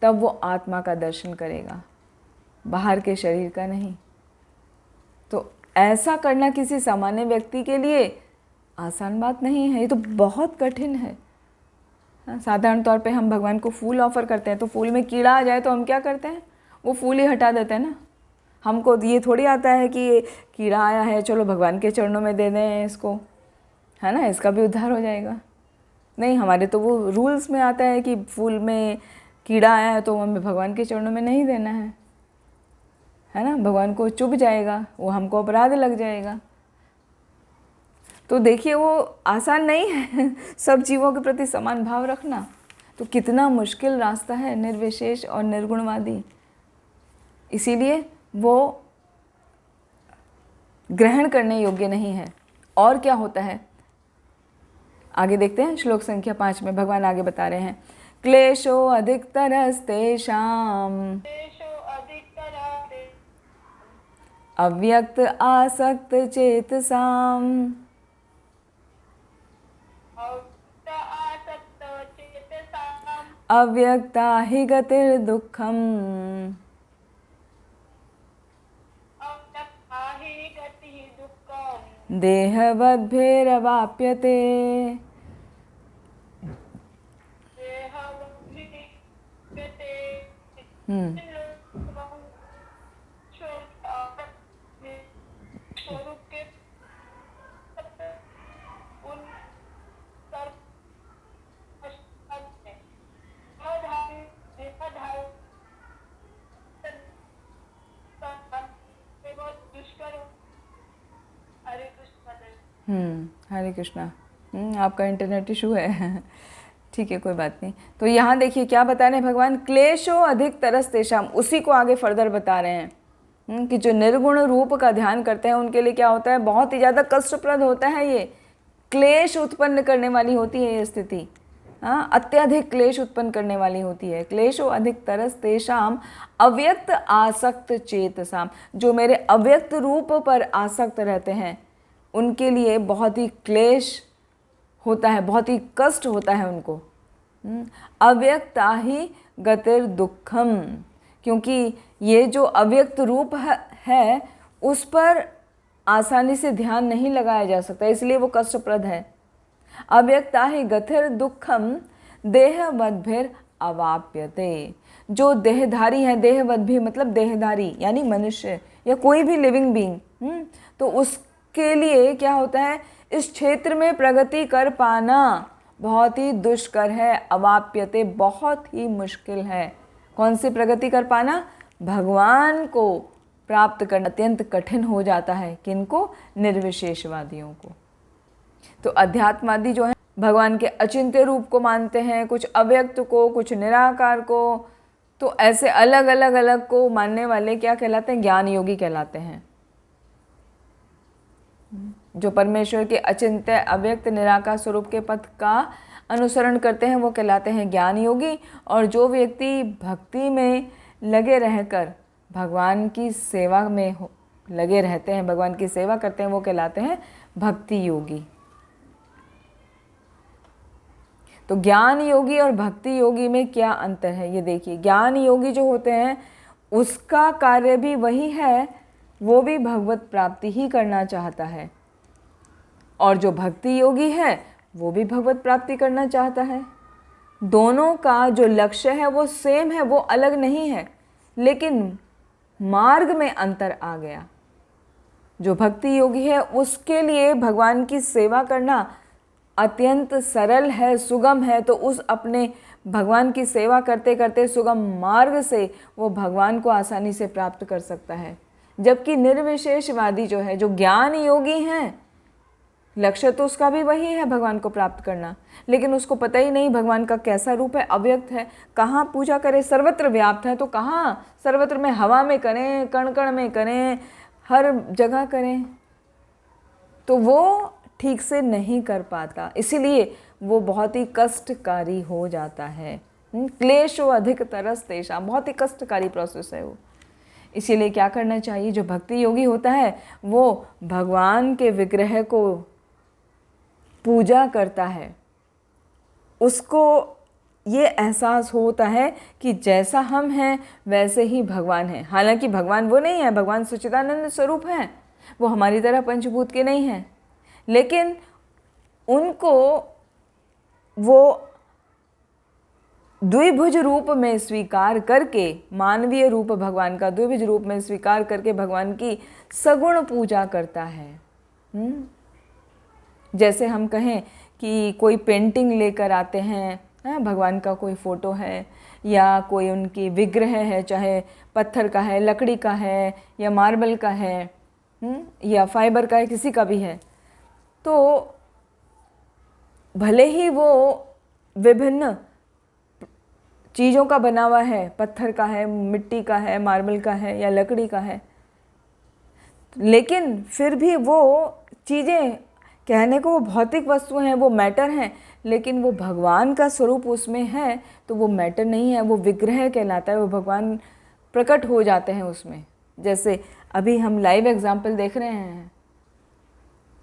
तब वो आत्मा का दर्शन करेगा, बाहर के शरीर का नहीं। तो ऐसा करना किसी सामान्य व्यक्ति के लिए आसान बात नहीं है, ये तो बहुत कठिन है। साधारण तौर पे हम भगवान को फूल ऑफर करते हैं, तो फूल में कीड़ा आ जाए तो हम क्या करते हैं, वो फूल ही हटा देते हैं ना। हमको ये थोड़ी आता है कि ये कीड़ा आया है, चलो भगवान के चरणों में दे दें इसको, है ना, इसका भी उद्धार हो जाएगा। नहीं, हमारे तो वो रूल्स में आता है कि फूल में कीड़ा आया है तो हमें भगवान के चरणों में नहीं देना है ना, भगवान को चुभ जाएगा, वो हमको अपराध लग जाएगा। तो देखिए वो आसान नहीं है सब जीवों के प्रति समान भाव रखना। तो कितना मुश्किल रास्ता है निर्विशेष और निर्गुणवादी। इसीलिए वो ग्रहण करने योग्य नहीं है। और क्या होता है आगे देखते हैं। श्लोक संख्या 5 में भगवान आगे बता रहे हैं, क्लेशो अधिकतरस्तेषाम् अव्यक्त आसक्त चेतसाम् अव्यक्ता हि गतिर्दुःखम् देहवद्भिरवाप्यते। हरे कृष्णा। आपका इंटरनेट इशू है ठीक है, कोई बात नहीं। तो यहाँ देखिए क्या बता रहे हैं भगवान, क्लेशो अधिक तरस तेषाम, उसी को आगे फर्दर बता रहे हैं कि जो निर्गुण रूप का ध्यान करते हैं उनके लिए क्या होता है, बहुत ही ज़्यादा कष्टप्रद होता है, ये क्लेश उत्पन्न करने वाली होती है ये स्थिति। हाँ, अत्यधिक क्लेश उत्पन्न करने वाली होती है। क्लेशो अधिक तरस तेषाम अव्यक्त आसक्त चेतसाम, जो मेरे अव्यक्त रूप पर आसक्त रहते हैं उनके लिए बहुत ही क्लेश होता है, बहुत ही कष्ट होता है उनको। अव्यक्ता ही गतिर दुखम, क्योंकि ये जो अव्यक्त रूप है उस पर आसानी से ध्यान नहीं लगाया जा सकता, इसलिए वो कष्टप्रद है। अव्यक्ता ही गतिर दुखम देहवद्भिर अवाप्यते, जो देहधारी है, देहवद भी मतलब देहधारी यानी मनुष्य या कोई भी लिविंग बीइंग, तो उसके लिए क्या होता है, इस क्षेत्र में प्रगति कर पाना बहुत ही दुष्कर है। अवाप्यते, बहुत ही मुश्किल है। कौन सी प्रगति कर पाना, भगवान को प्राप्त करना अत्यंत कठिन हो जाता है। किनको, निर्विशेषवादियों को। तो अध्यात्मवादी जो है भगवान के अचिंत्य रूप को मानते हैं, कुछ अव्यक्त को, कुछ निराकार को, तो ऐसे अलग अलग अलग को मानने वाले क्या कहलाते हैं, ज्ञान योगी कहलाते हैं। जो परमेश्वर के अचिंत्य अव्यक्त निराकार स्वरूप के पथ का अनुसरण करते हैं वो कहलाते हैं ज्ञान योगी। और जो व्यक्ति भक्ति में लगे रहकर भगवान की सेवा में लगे रहते हैं, भगवान की सेवा करते हैं, वो कहलाते हैं भक्ति योगी। तो ज्ञान योगी और भक्ति योगी में क्या अंतर है ये देखिए। ज्ञान योगी जो होते हैं उसका कार्य भी वही है, वो भी भगवत प्राप्ति ही करना चाहता है, और जो भक्ति योगी है वो भी भगवत प्राप्ति करना चाहता है। दोनों का जो लक्ष्य है वो सेम है, वो अलग नहीं है, लेकिन मार्ग में अंतर आ गया। जो भक्ति योगी है उसके लिए भगवान की सेवा करना अत्यंत सरल है, सुगम है, तो उस अपने भगवान की सेवा करते करते सुगम मार्ग से वो भगवान को आसानी से प्राप्त कर सकता है। जबकि निर्विशेषवादी जो है, जो ज्ञान योगी हैं, लक्ष्य तो उसका भी वही है भगवान को प्राप्त करना, लेकिन उसको पता ही नहीं भगवान का कैसा रूप है, अव्यक्त है, कहाँ पूजा करें, सर्वत्र व्याप्त है, तो कहाँ सर्वत्र में, हवा में करें, कण कण में करें, हर जगह करें, तो वो ठीक से नहीं कर पाता, इसीलिए वो बहुत ही कष्टकारी हो जाता है। क्लेशो अधिक तरस तेषाम, बहुत ही कष्टकारी प्रोसेस है वो। इसीलिए क्या करना चाहिए, जो भक्ति योगी होता है वो भगवान के विग्रह को पूजा करता है, उसको ये एहसास होता है कि जैसा हम हैं वैसे ही भगवान हैं। हालांकि भगवान वो नहीं है, भगवान सच्चिदानंद स्वरूप हैं, वो हमारी तरह पंचभूत के नहीं हैं, लेकिन उनको वो द्विभुज रूप में स्वीकार करके, मानवीय रूप भगवान का द्विभुज रूप में स्वीकार करके भगवान की सगुण पूजा करता है। जैसे हम कहें कि कोई पेंटिंग लेकर आते हैं, भगवान का कोई फ़ोटो है या कोई उनकी विग्रह है, चाहे पत्थर का है, लकड़ी का है या मार्बल का है या फाइबर का है, किसी का भी है, तो भले ही वो विभिन्न चीज़ों का बना हुआ है, पत्थर का है, मिट्टी का है, मार्बल का है या लकड़ी का है, लेकिन फिर भी वो चीज़ें, कहने को वो भौतिक वस्तुएं हैं, वो मैटर हैं, लेकिन वो भगवान का स्वरूप उसमें है तो वो मैटर नहीं है, वो विग्रह कहलाता है, वो भगवान प्रकट हो जाते हैं उसमें। जैसे अभी हम लाइव एग्जाम्पल देख रहे हैं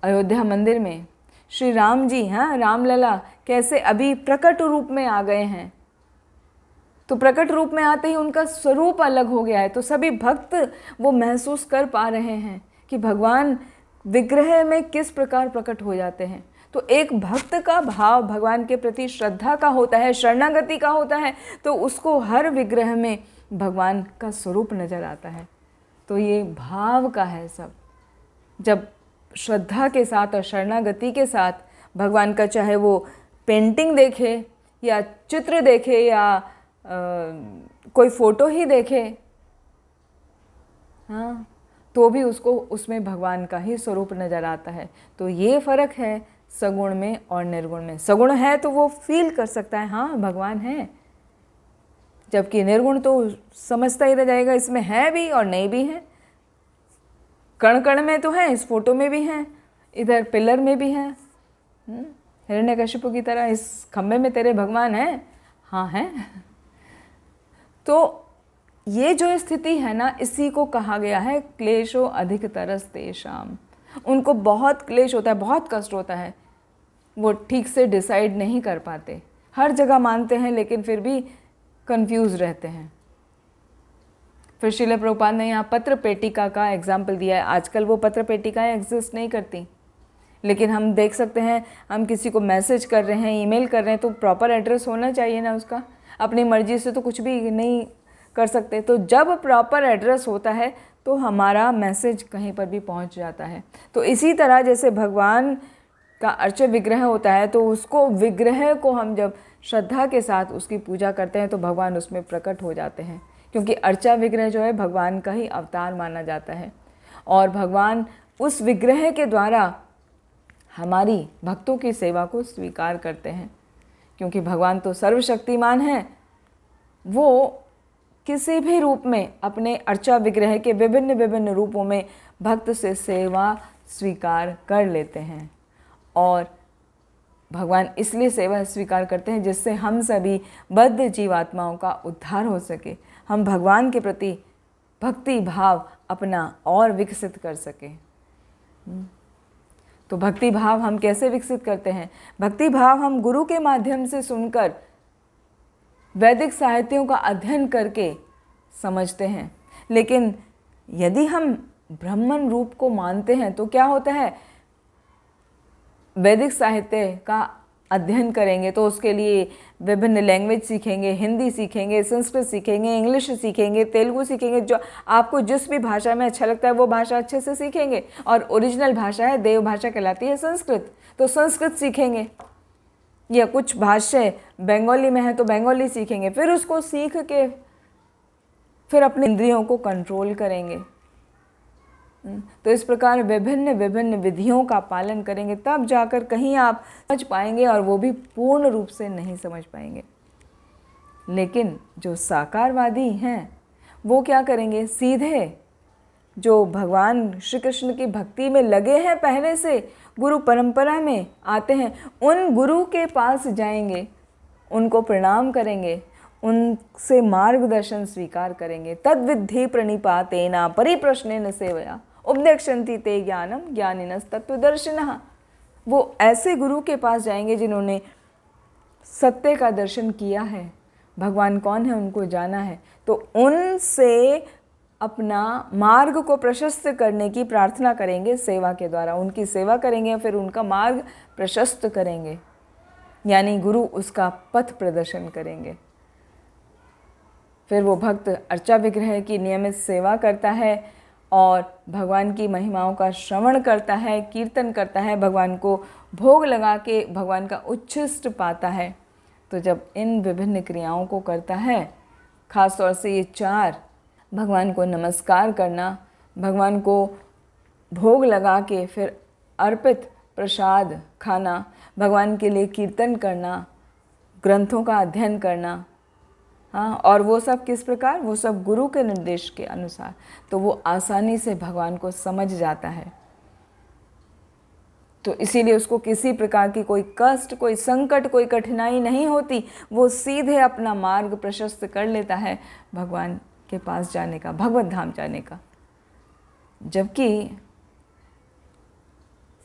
अयोध्या मंदिर में, श्री राम जी, हाँ, रामलला कैसे अभी प्रकट रूप में आ गए हैं, तो प्रकट रूप में आते ही उनका स्वरूप अलग हो गया है, तो सभी भक्त वो महसूस कर पा रहे हैं कि भगवान विग्रह में किस प्रकार प्रकट हो जाते हैं। तो एक भक्त का भाव भगवान के प्रति श्रद्धा का होता है, शरणागति का होता है, तो उसको हर विग्रह में भगवान का स्वरूप नज़र आता है। तो ये भाव का है सब। जब श्रद्धा के साथ और शरणागति के साथ भगवान का, चाहे वो पेंटिंग देखे या चित्र देखे या कोई फ़ोटो ही देखे, हाँ, तो भी उसको उसमें भगवान का ही स्वरूप नज़र आता है। तो ये फ़र्क है सगुण में और निर्गुण में। सगुण है तो वो फील कर सकता है हाँ भगवान है, जबकि निर्गुण तो समझता ही रह जाएगा इसमें है भी और नहीं भी है। कण कण में तो है, इस फोटो में भी हैं, इधर पिलर में भी हैं, हिरण्यकशिपु की तरह इस खम्भे में तेरे भगवान हैं, हाँ हैं। तो ये जो स्थिति है ना, इसी को कहा गया है क्लेशो अधिकतरस तेषाम। उनको बहुत क्लेश होता है, बहुत कष्ट होता है, वो ठीक से डिसाइड नहीं कर पाते, हर जगह मानते हैं लेकिन फिर भी कंफ्यूज रहते हैं। फिर श्रील प्रभुपाद ने यहाँ पत्र पेटिका का एग्जाम्पल दिया है। आजकल वो पत्र पेटिकाएँ एग्जिस्ट नहीं करती, लेकिन हम देख सकते हैं, हम किसी को मैसेज कर रहे हैं, ईमेल कर रहे हैं, तो प्रॉपर एड्रेस होना चाहिए ना उसका। अपनी मर्जी से तो कुछ भी नहीं कर सकते। तो जब प्रॉपर एड्रेस होता है तो हमारा मैसेज कहीं पर भी पहुंच जाता है। तो इसी तरह जैसे भगवान का अर्च विग्रह होता है, तो उसको विग्रह को हम जब श्रद्धा के साथ उसकी पूजा करते हैं तो भगवान उसमें प्रकट हो जाते हैं, क्योंकि अर्चा विग्रह जो है भगवान का ही अवतार माना जाता है। और भगवान उस विग्रह के द्वारा हमारी भक्तों की सेवा को स्वीकार करते हैं, क्योंकि भगवान तो सर्वशक्तिमान हैं। वो किसी भी रूप में अपने अर्चा विग्रह के विभिन्न विभिन्न रूपों में भक्त से सेवा स्वीकार कर लेते हैं। और भगवान इसलिए सेवा स्वीकार करते हैं जिससे हम सभी बद्ध जीवात्माओं का उद्धार हो सके, हम भगवान के प्रति भक्ति भाव अपना और विकसित कर सकें। तो भक्ति भाव हम कैसे विकसित करते हैं? भक्ति भाव हम गुरु के माध्यम से सुनकर, वैदिक साहित्यों का अध्ययन करके समझते हैं। लेकिन यदि हम ब्राह्मण रूप को मानते हैं तो क्या होता है, वैदिक साहित्य का अध्ययन करेंगे तो उसके लिए विभिन्न लैंग्वेज सीखेंगे, हिंदी सीखेंगे, संस्कृत सीखेंगे, इंग्लिश सीखेंगे, तेलुगु सीखेंगे, जो आपको जिस भी भाषा में अच्छा लगता है वो भाषा अच्छे से सीखेंगे। और ओरिजिनल भाषा है, देव भाषा कहलाती है संस्कृत, तो संस्कृत सीखेंगे। या कुछ भाषा बंगाली में है तो बंगाली सीखेंगे, फिर उसको सीख के फिर अपने इंद्रियों को कंट्रोल करेंगे। तो इस प्रकार विभिन्न विभिन्न विधियों का पालन करेंगे, तब जाकर कहीं आप समझ पाएंगे, और वो भी पूर्ण रूप से नहीं समझ पाएंगे। लेकिन जो साकारवादी हैं वो क्या करेंगे, सीधे जो भगवान श्री कृष्ण की भक्ति में लगे हैं, पहले से गुरु परंपरा में आते हैं, उन गुरु के पास जाएंगे, उनको प्रणाम करेंगे, उनसे मार्गदर्शन स्वीकार करेंगे। तद्विद्धि प्रणिपातेन परिप्रश्नेन सेवया उपदेक्षन्ति ते ज्ञानम ज्ञानिनस् तत्त्वदर्शिनः। वो ऐसे गुरु के पास जाएंगे जिन्होंने सत्य का दर्शन किया है, भगवान कौन है उनको जाना है, तो उनसे अपना मार्ग को प्रशस्त करने की प्रार्थना करेंगे। सेवा के द्वारा उनकी सेवा करेंगे, फिर उनका मार्ग प्रशस्त करेंगे, यानी गुरु उसका पथ प्रदर्शन करेंगे। फिर वो भक्त अर्चा विग्रह की नियमित सेवा करता है और भगवान की महिमाओं का श्रवण करता है, कीर्तन करता है, भगवान को भोग लगा के भगवान का उच्छिष्ट पाता है। तो जब इन विभिन्न क्रियाओं को करता है, खास तौर से ये चार, भगवान को नमस्कार करना, भगवान को भोग लगा के फिर अर्पित प्रसाद खाना, भगवान के लिए कीर्तन करना, ग्रंथों का अध्ययन करना, हाँ, और वो सब किस प्रकार, वो सब गुरु के निर्देश के अनुसार, तो वो आसानी से भगवान को समझ जाता है। तो इसीलिए उसको किसी प्रकार की कोई कष्ट, कोई संकट, कोई कठिनाई नहीं होती, वो सीधे अपना मार्ग प्रशस्त कर लेता है भगवान के पास जाने का, भगवत धाम जाने का। जबकि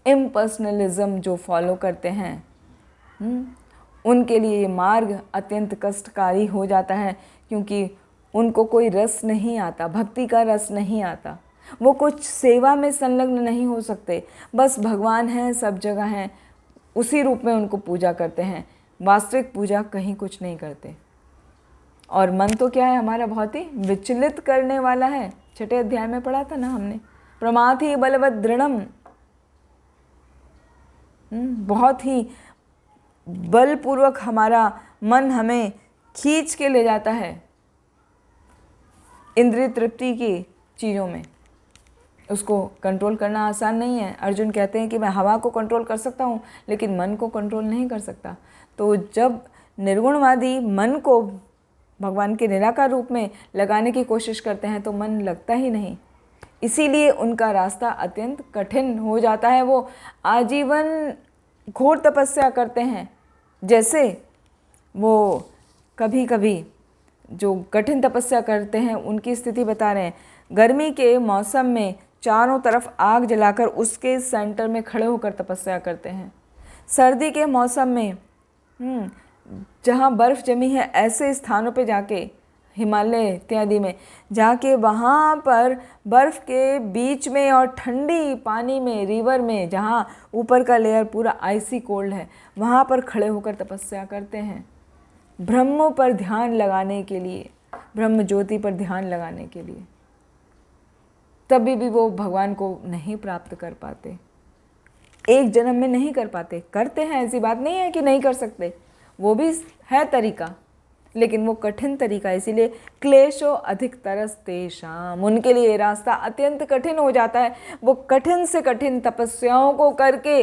इम्पर्सनलिज्म जो फॉलो करते हैं, उनके लिए ये मार्ग अत्यंत कष्टकारी हो जाता है, क्योंकि उनको कोई रस नहीं आता, भक्ति का रस नहीं आता, वो कुछ सेवा में संलग्न नहीं हो सकते, बस भगवान हैं, सब जगह हैं, उसी रूप में उनको पूजा करते हैं, वास्तविक पूजा कहीं कुछ नहीं करते। और मन तो क्या है हमारा, बहुत ही विचलित करने वाला है। 6ठे अध्याय में पढ़ा था ना हमने, प्रमाथि बलवत दृढ़म, बहुत ही बलपूर्वक हमारा मन हमें खींच के ले जाता है इंद्रिय तृप्ति की चीज़ों में। उसको कंट्रोल करना आसान नहीं है। अर्जुन कहते हैं कि मैं हवा को कंट्रोल कर सकता हूँ लेकिन मन को कंट्रोल नहीं कर सकता। तो जब निर्गुणवादी मन को भगवान के निराकार रूप में लगाने की कोशिश करते हैं तो मन लगता ही नहीं, इसीलिए उनका रास्ता अत्यंत कठिन हो जाता है। वो आजीवन घोर तपस्या करते हैं। जैसे वो कभी कभी जो कठिन तपस्या करते हैं उनकी स्थिति बता रहे हैं। गर्मी के मौसम में चारों तरफ आग जलाकर उसके सेंटर में खड़े होकर तपस्या करते हैं। सर्दी के मौसम में जहाँ बर्फ़ जमी है ऐसे स्थानों पे जाके, हिमालय इत्यादि में जाके, वहाँ पर बर्फ़ के बीच में और ठंडी पानी में, रिवर में, जहाँ ऊपर का लेयर पूरा आइसी कोल्ड है, वहाँ पर खड़े होकर तपस्या करते हैं ब्रह्म पर ध्यान लगाने के लिए, ब्रह्म ज्योति पर ध्यान लगाने के लिए। तभी भी वो भगवान को नहीं प्राप्त कर पाते, एक जन्म में नहीं कर पाते। करते हैं, ऐसी बात नहीं है कि नहीं कर सकते, वो भी है तरीका, लेकिन वो कठिन तरीका, इसीलिए क्लेशो अधिकतरस तेषाम, उनके लिए रास्ता अत्यंत कठिन हो जाता है। वो कठिन से कठिन तपस्याओं को करके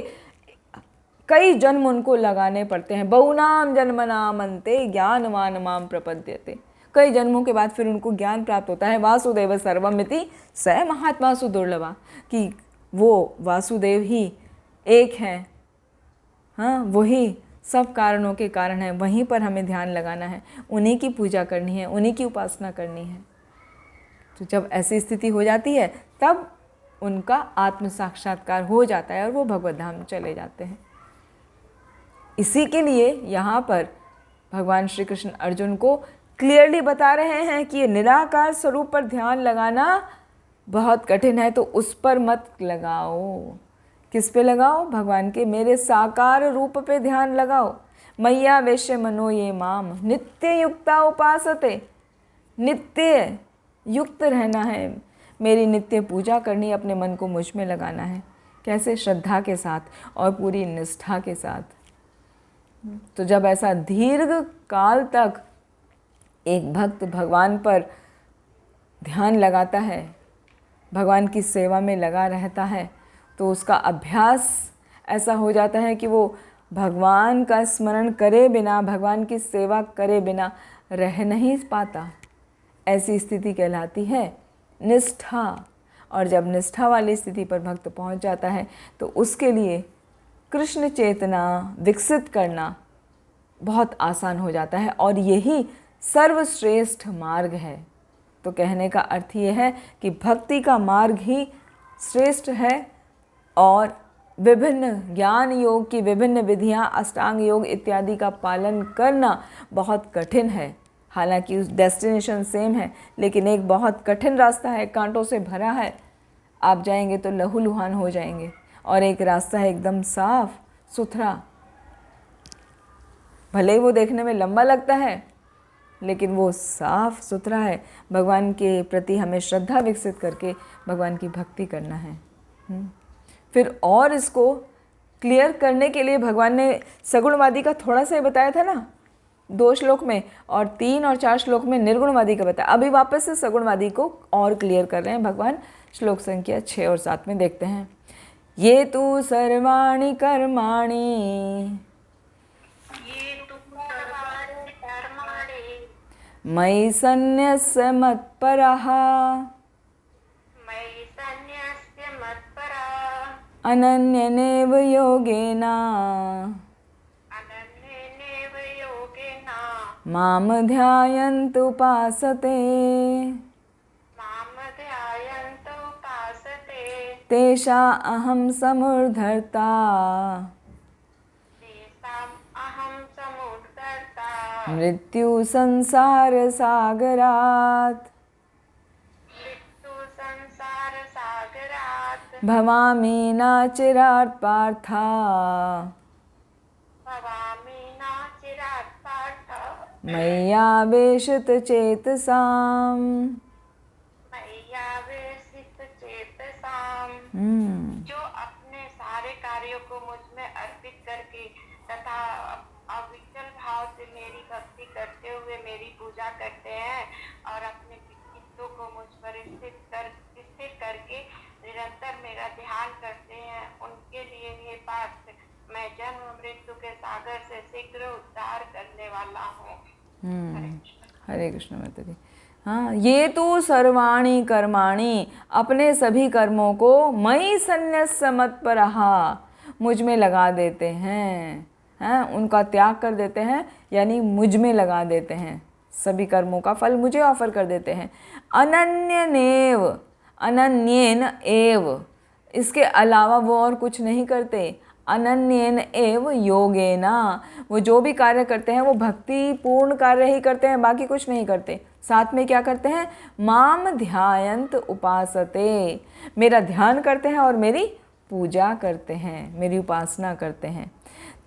कई जन्म उनको लगाने पड़ते हैं। बहुनाम जन्मनाम अन्ते ज्ञानवान माम प्रपद्यते, कई जन्मों के बाद फिर उनको ज्ञान प्राप्त होता है। वासुदेव सर्वमिति स महात्मा सुदुर्लभा, कि वो वासुदेव ही एक हैं, हाँ, वही सब कारणों के कारण है, वहीं पर हमें ध्यान लगाना है, उन्हीं की पूजा करनी है, उन्हीं की उपासना करनी है। तो जब ऐसी स्थिति हो जाती है तब उनका आत्म साक्षात्कार हो जाता है और वो भगवत धाम चले जाते हैं। इसी के लिए यहाँ पर भगवान श्री कृष्ण अर्जुन को क्लियरली बता रहे हैं कि ये निराकार स्वरूप पर ध्यान लगाना बहुत कठिन है, तो उस पर मत लगाओ। किस पे लगाओ? भगवान के मेरे साकार रूप पे ध्यान लगाओ। मैया वैश्य मनो ये माम नित्य युक्ता उपासते, नित्य युक्त रहना है, मेरी नित्य पूजा करनी, अपने मन को मुझ में लगाना है। कैसे? श्रद्धा के साथ और पूरी निष्ठा के साथ। तो जब ऐसा दीर्घ काल तक एक भक्त भगवान पर ध्यान लगाता है, भगवान की सेवा में लगा रहता है, तो उसका अभ्यास ऐसा हो जाता है कि वो भगवान का स्मरण करे बिना, भगवान की सेवा करे बिना रह नहीं पाता। ऐसी स्थिति कहलाती है निष्ठा। और जब निष्ठा वाली स्थिति पर भक्त पहुंच जाता है तो उसके लिए कृष्ण चेतना विकसित करना बहुत आसान हो जाता है, और यही सर्वश्रेष्ठ मार्ग है। तो कहने का अर्थ ये है कि भक्ति का मार्ग ही श्रेष्ठ है, और विभिन्न ज्ञान योग की विभिन्न विधियां, अष्टांग योग इत्यादि का पालन करना बहुत कठिन है। हालांकि उस डेस्टिनेशन सेम है, लेकिन एक बहुत कठिन रास्ता है, कांटों से भरा है, आप जाएंगे तो लहूलुहान हो जाएंगे, और एक रास्ता है एकदम साफ सुथरा। भले ही वो देखने में लंबा लगता है, लेकिन वो साफ सुथरा है। भगवान के प्रति हमें श्रद्धा विकसित करके भगवान की भक्ति करना है। फिर और इसको क्लियर करने के लिए भगवान ने सगुणवादी का थोड़ा सा ही बताया था ना 2 श्लोक में, और 3 और 4 श्लोक में निर्गुणवादी का बताया। अभी वापस से सगुणवादी को और क्लियर कर रहे हैं भगवान। श्लोक संख्या 6 और 7 में देखते हैं। ये तु सर्वाणि कर्माणि मयि सन्न्यस्य मत्परः अनन्यनेव योगेन मां ध्यायन्तु उपासते तेषा अहं समुद्धर्ता मृत्यु संसार सागरात् भवामि नाचिरात् पार्थ मय्यावेशित चेतसाम्। जो अपने सारे कार्यों को मुझ में अर्पित करके तथा अविचल भाव से मेरी भक्ति करते हुए मेरी पूजा करते हैं और अपने चित्तों को मुझ पर स्थिर करके हरे कृष्ण माता जी। हाँ, ये तो सर्वाणी कर्माणि, अपने सभी कर्मों को मयि सन्न्यस्य मत्परहा, मुझ में लगा देते हैं। उनका त्याग कर देते हैं, यानी मुझ में लगा देते हैं, सभी कर्मों का फल मुझे ऑफर कर देते हैं। अनन्यनेव, अनन्येन एव, इसके अलावा वो और कुछ नहीं करते। अनन्येन एव योगेना, वो जो भी कार्य करते हैं वो भक्ति पूर्ण कार्य ही करते हैं, बाकी कुछ नहीं करते। साथ में क्या करते हैं? माम ध्यायंत उपासते, मेरा ध्यान करते हैं और मेरी पूजा करते हैं, मेरी उपासना करते हैं।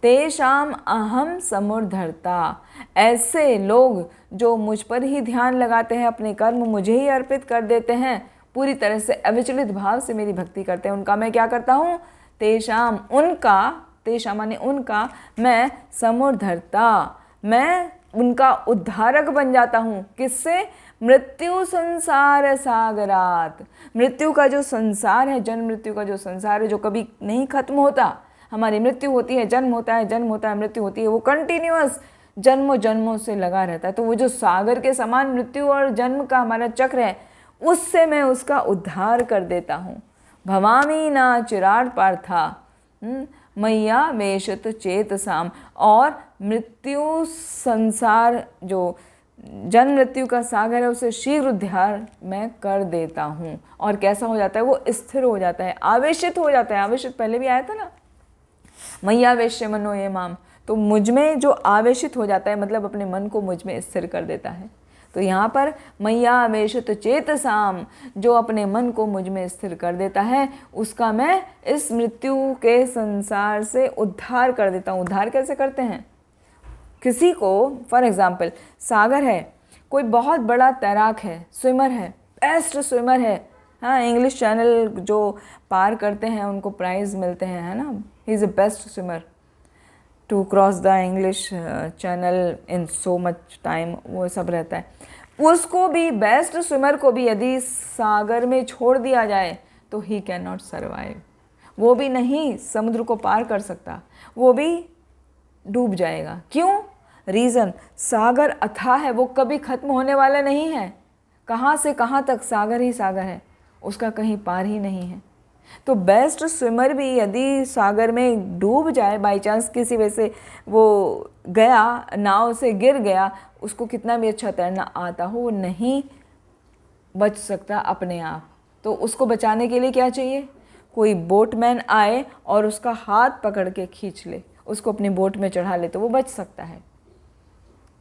तेषाम अहम समुद्धरता, ऐसे लोग जो मुझ पर ही ध्यान लगाते हैं, अपने कर्म मुझे ही अर्पित कर देते हैं, पूरी तरह से अविचलित भाव से मेरी भक्ति करते हैं, उनका मैं क्या करता हूँ? तेषाम, उनका, तेषाम माने उनका, मैं समुद्धरता, मैं उनका उद्धारक बन जाता हूँ। किससे? मृत्यु संसार सागरात, मृत्यु का जो संसार है, जन्म मृत्यु का जो संसार है, जो कभी नहीं खत्म होता। हमारी मृत्यु होती है, जन्म होता है, जन्म होता है, मृत्यु होती है, वो कंटिन्यूअस जन्मों जन्मों से लगा रहता है। तो वो जो सागर के समान मृत्यु और जन्म का हमारा चक्र है, उससे मैं उसका उद्धार कर देता हूँ। भवामी ना चिराट पार्था मैया वेशत चेतसाम, और मृत्यु संसार जो जन्म मृत्यु का सागर है, उसे शीघ्र उद्धार मैं कर देता हूँ। और कैसा हो जाता है? वो स्थिर हो जाता है, आवेशित हो जाता है। आवेशित पहले भी आया था ना, मैया वेश्य मनो ये माम, तो मुझ में जो आवेशित हो जाता है, मतलब अपने मन को मुझ में स्थिर कर देता है। तो यहाँ पर मैया वेशित चेतसाम, जो अपने मन को मुझ में स्थिर कर देता है, उसका मैं इस मृत्यु के संसार से उद्धार कर देता हूँ। उद्धार कैसे करते हैं? किसी को, फॉर एग्जाम्पल, सागर है, कोई बहुत बड़ा तैराक है, स्विमर है, बेस्ट स्विमर है, हाँ, इंग्लिश चैनल जो पार करते हैं उनको प्राइज़ मिलते हैं, है ना, he is a best swimmer to cross the English Channel in so much time, वो सब रहता है। उसको भी, बेस्ट स्विमर को भी यदि सागर में छोड़ दिया जाए तो ही कैन नॉट सर्वाइव, वो भी नहीं समुद्र को पार कर सकता, वो भी डूब जाएगा। क्यों? रीज़न, सागर अथाह है, वो कभी खत्म होने वाला नहीं है। कहाँ से कहाँ तक सागर ही सागर है, उसका कहीं पार ही नहीं है। तो बेस्ट स्विमर भी यदि सागर में डूब जाए, बाई चांस किसी वजह से वो गया, नाव से गिर गया, उसको कितना भी अच्छा तैरना आता हो, वो नहीं बच सकता अपने आप। तो उसको बचाने के लिए क्या चाहिए? कोई बोटमैन आए और उसका हाथ पकड़ के खींच ले, उसको अपनी बोट में चढ़ा ले, तो वो बच सकता है।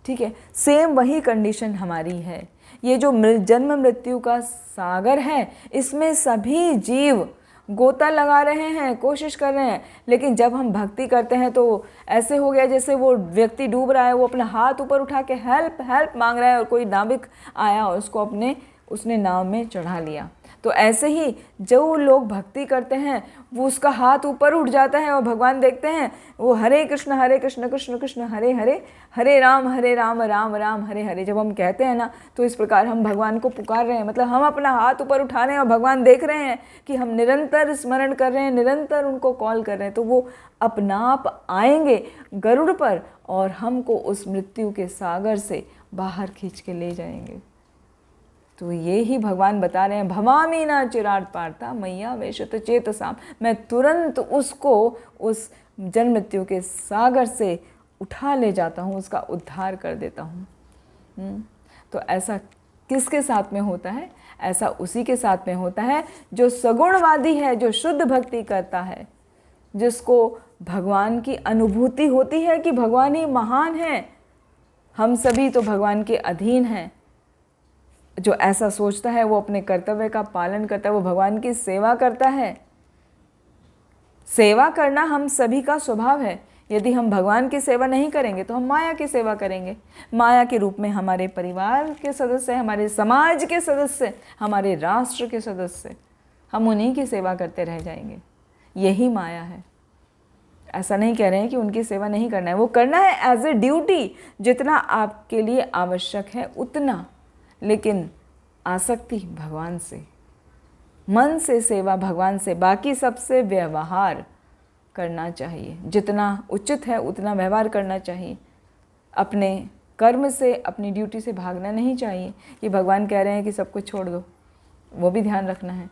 ठीक है, सेम वही कंडीशन हमारी है। ये जो जन्म मृत्यु का सागर है, इसमें सभी जीव गोता लगा रहे हैं, कोशिश कर रहे हैं, लेकिन जब हम भक्ति करते हैं तो ऐसे हो गया जैसे वो व्यक्ति डूब रहा है, वो अपना हाथ ऊपर उठा के हेल्प हेल्प मांग रहा है, और कोई नाविक आया और उसको उसने नाव में चढ़ा लिया। तो ऐसे ही जो लोग भक्ति करते हैं, वो उसका हाथ ऊपर उठ जाता है और भगवान देखते हैं, वो हरे कृष्ण कृष्ण कृष्ण हरे हरे, हरे राम राम राम हरे हरे जब हम कहते हैं ना, तो इस प्रकार हम भगवान को पुकार रहे हैं। मतलब हम अपना हाथ ऊपर उठा रहे हैं और भगवान देख रहे हैं कि हम निरंतर स्मरण कर रहे हैं, निरंतर उनको कॉल कर रहे हैं, तो वो अपना आप आएंगे गरुड़ पर और हमको उस मृत्यु के सागर से बाहर खींच के ले जाएंगे। तो ये ही भगवान बता रहे हैं, भवामी ना चिराट पार्था मैया वेशत चेतसाम, मैं तुरंत उसको उस जन्म मृत्यु के सागर से उठा ले जाता हूँ, उसका उद्धार कर देता हूँ। तो ऐसा किसके साथ में होता है? ऐसा उसी के साथ में होता है जो सगुणवादी है, जो शुद्ध भक्ति करता है, जिसको भगवान की अनुभूति होती है कि भगवान ही महान है, हम सभी तो भगवान के अधीन हैं। जो ऐसा सोचता है वो अपने कर्तव्य का पालन करता है, वो भगवान की सेवा करता है। सेवा करना हम सभी का स्वभाव है। यदि हम भगवान की सेवा नहीं करेंगे तो हम माया की सेवा करेंगे। माया के रूप में हमारे परिवार के सदस्य, हमारे समाज के सदस्य, हमारे राष्ट्र के सदस्य, हम उन्हीं की सेवा करते रह जाएंगे। यही माया है। ऐसा नहीं कह रहे हैं कि उनकी सेवा नहीं करना है, वो करना है एज ए ड्यूटी, जितना आपके लिए आवश्यक है उतना, लेकिन आसक्ति भगवान से, मन से सेवा भगवान से, बाकी सबसे व्यवहार करना चाहिए। जितना उचित है उतना व्यवहार करना चाहिए। अपने कर्म से, अपनी ड्यूटी से भागना नहीं चाहिए कि भगवान कह रहे हैं कि सब कुछ छोड़ दो, वो भी ध्यान रखना है।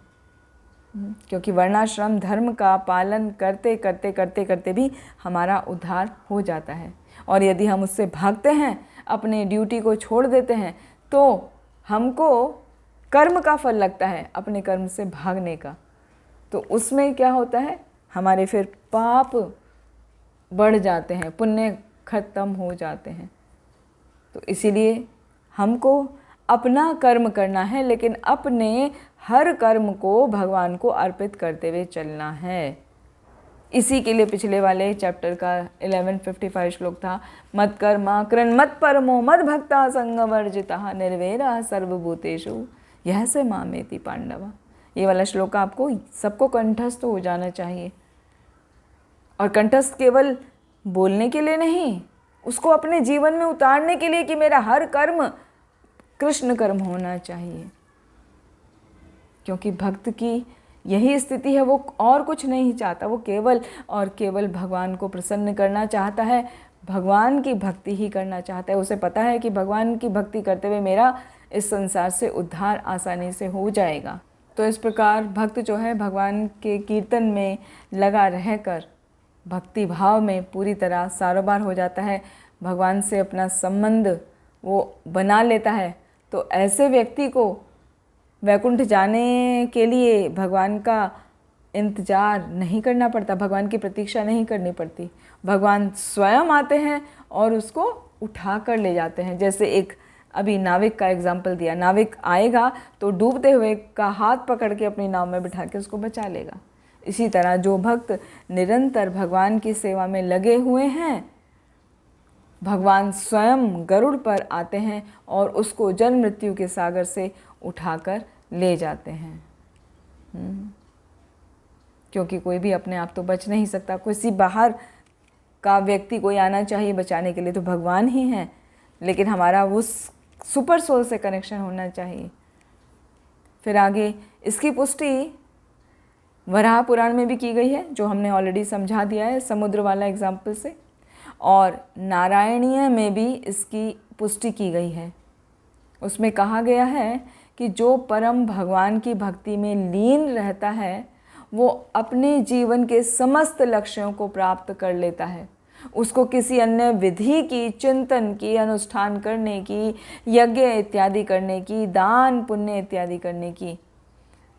क्योंकि वर्णाश्रम धर्म का पालन करते करते करते करते भी हमारा उद्धार हो जाता है, और यदि हम उससे भागते हैं, अपने ड्यूटी को छोड़ देते हैं, तो हमको कर्म का फल लगता है अपने कर्म से भागने का। तो उसमें क्या होता है, हमारे फिर पाप बढ़ जाते हैं, पुण्य खत्म हो जाते हैं। तो इसीलिए हमको अपना कर्म करना है, लेकिन अपने हर कर्म को भगवान को अर्पित करते हुए चलना है। इसी के लिए पिछले वाले चैप्टर का 1155 श्लोक था, मत कर्मा कृन मत परमो मद भक्ता संगवर्जिता निर्वैरा सर्वभूतेषु यह से मामेति पांडवा। ये वाला श्लोक आपको सबको कंठस्थ हो जाना चाहिए, और कंठस्थ केवल बोलने के लिए नहीं, उसको अपने जीवन में उतारने के लिए कि मेरा हर कर्म कृष्ण कर्म होना चाहिए। क्योंकि भक्त की यही स्थिति है, वो और कुछ नहीं चाहता, वो केवल और केवल भगवान को प्रसन्न करना चाहता है, भगवान की भक्ति ही करना चाहता है। उसे पता है कि भगवान की भक्ति करते हुए मेरा इस संसार से उद्धार आसानी से हो जाएगा। तो इस प्रकार भक्त जो है भगवान के कीर्तन में लगा रहकर भक्ति भाव में पूरी तरह सारोबार हो जाता है, भगवान से अपना संबंध वो बना लेता है। तो ऐसे व्यक्ति को वैकुंठ जाने के लिए भगवान का इंतज़ार नहीं करना पड़ता, भगवान की प्रतीक्षा नहीं करनी पड़ती। भगवान स्वयं आते हैं और उसको उठा कर ले जाते हैं। जैसे एक अभी नाविक का एग्जाम्पल दिया, नाविक आएगा तो डूबते हुए का हाथ पकड़ के अपनी नाव में बिठा के उसको बचा लेगा। इसी तरह जो भक्त निरंतर भगवान की सेवा में लगे हुए हैं, भगवान स्वयं गरुड़ पर आते हैं और उसको जन्म मृत्यु के सागर से उठाकर ले जाते हैं। क्योंकि कोई भी अपने आप तो बच नहीं सकता, किसी बाहर का व्यक्ति कोई आना चाहिए बचाने के लिए, तो भगवान ही हैं। लेकिन हमारा उस सुपर सोल से कनेक्शन होना चाहिए। फिर आगे इसकी पुष्टि वराह पुराण में भी की गई है, जो हमने ऑलरेडी समझा दिया है समुद्र वाला एग्जाम्पल से, और नारायणीय में भी इसकी पुष्टि की गई है। उसमें कहा गया है कि जो परम भगवान की भक्ति में लीन रहता है वो अपने जीवन के समस्त लक्ष्यों को प्राप्त कर लेता है। उसको किसी अन्य विधि की, चिंतन की, अनुष्ठान करने की, यज्ञ इत्यादि करने की, दान पुण्य इत्यादि करने की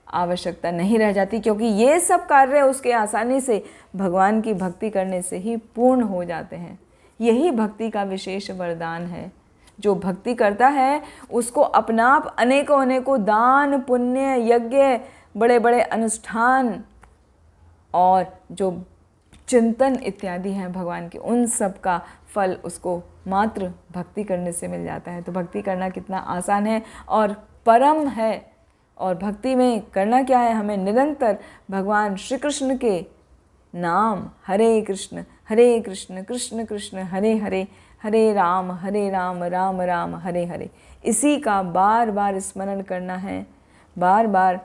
आवश्यकता नहीं रह जाती, क्योंकि ये सब कार्य उसके आसानी से भगवान की भक्ति करने से ही पूर्ण हो जाते हैं। यही भक्ति का विशेष वरदान है। जो भक्ति करता है उसको अपना आप अनेकों अनेकों दान पुण्य यज्ञ बड़े बड़े अनुष्ठान और जो चिंतन इत्यादि हैं भगवान के, उन सब का फल उसको मात्र भक्ति करने से मिल जाता है। तो भक्ति करना कितना आसान है और परम है। और भक्ति में करना क्या है, हमें निरंतर भगवान श्री कृष्ण के नाम हरे कृष्ण कृष्ण कृष्ण हरे हरे, हरे राम राम राम हरे हरे, इसी का बार बार स्मरण करना है, बार बार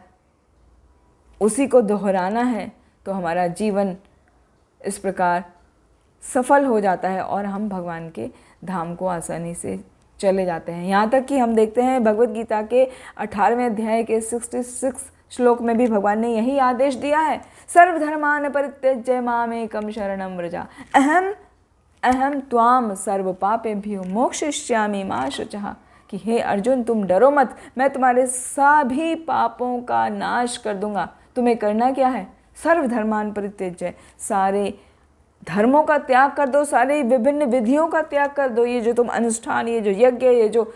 उसी को दोहराना है। तो हमारा जीवन इस प्रकार सफल हो जाता है और हम भगवान के धाम को आसानी से चले जाते हैं। यहाँ तक कि हम देखते हैं भगवत गीता के 18वें अध्याय के 66 श्लोक में भी भगवान ने यही आदेश दिया है, सर्वधर्मान परित्यज्य मामेकं शरणं व्रज अहम त्वाम सर्व पापेभ्यो मोक्षयिष्यामि मा शुचः। कि हे अर्जुन तुम डरो मत, मैं तुम्हारे सभी पापों का नाश कर दूंगा। तुम्हें करना क्या है, सर्वधर्मान परित्यज्य, सारे धर्मों का त्याग कर दो, सारे विभिन्न विधियों का त्याग कर दो। ये जो तुम अनुष्ठान, ये जो यज्ञ, ये जो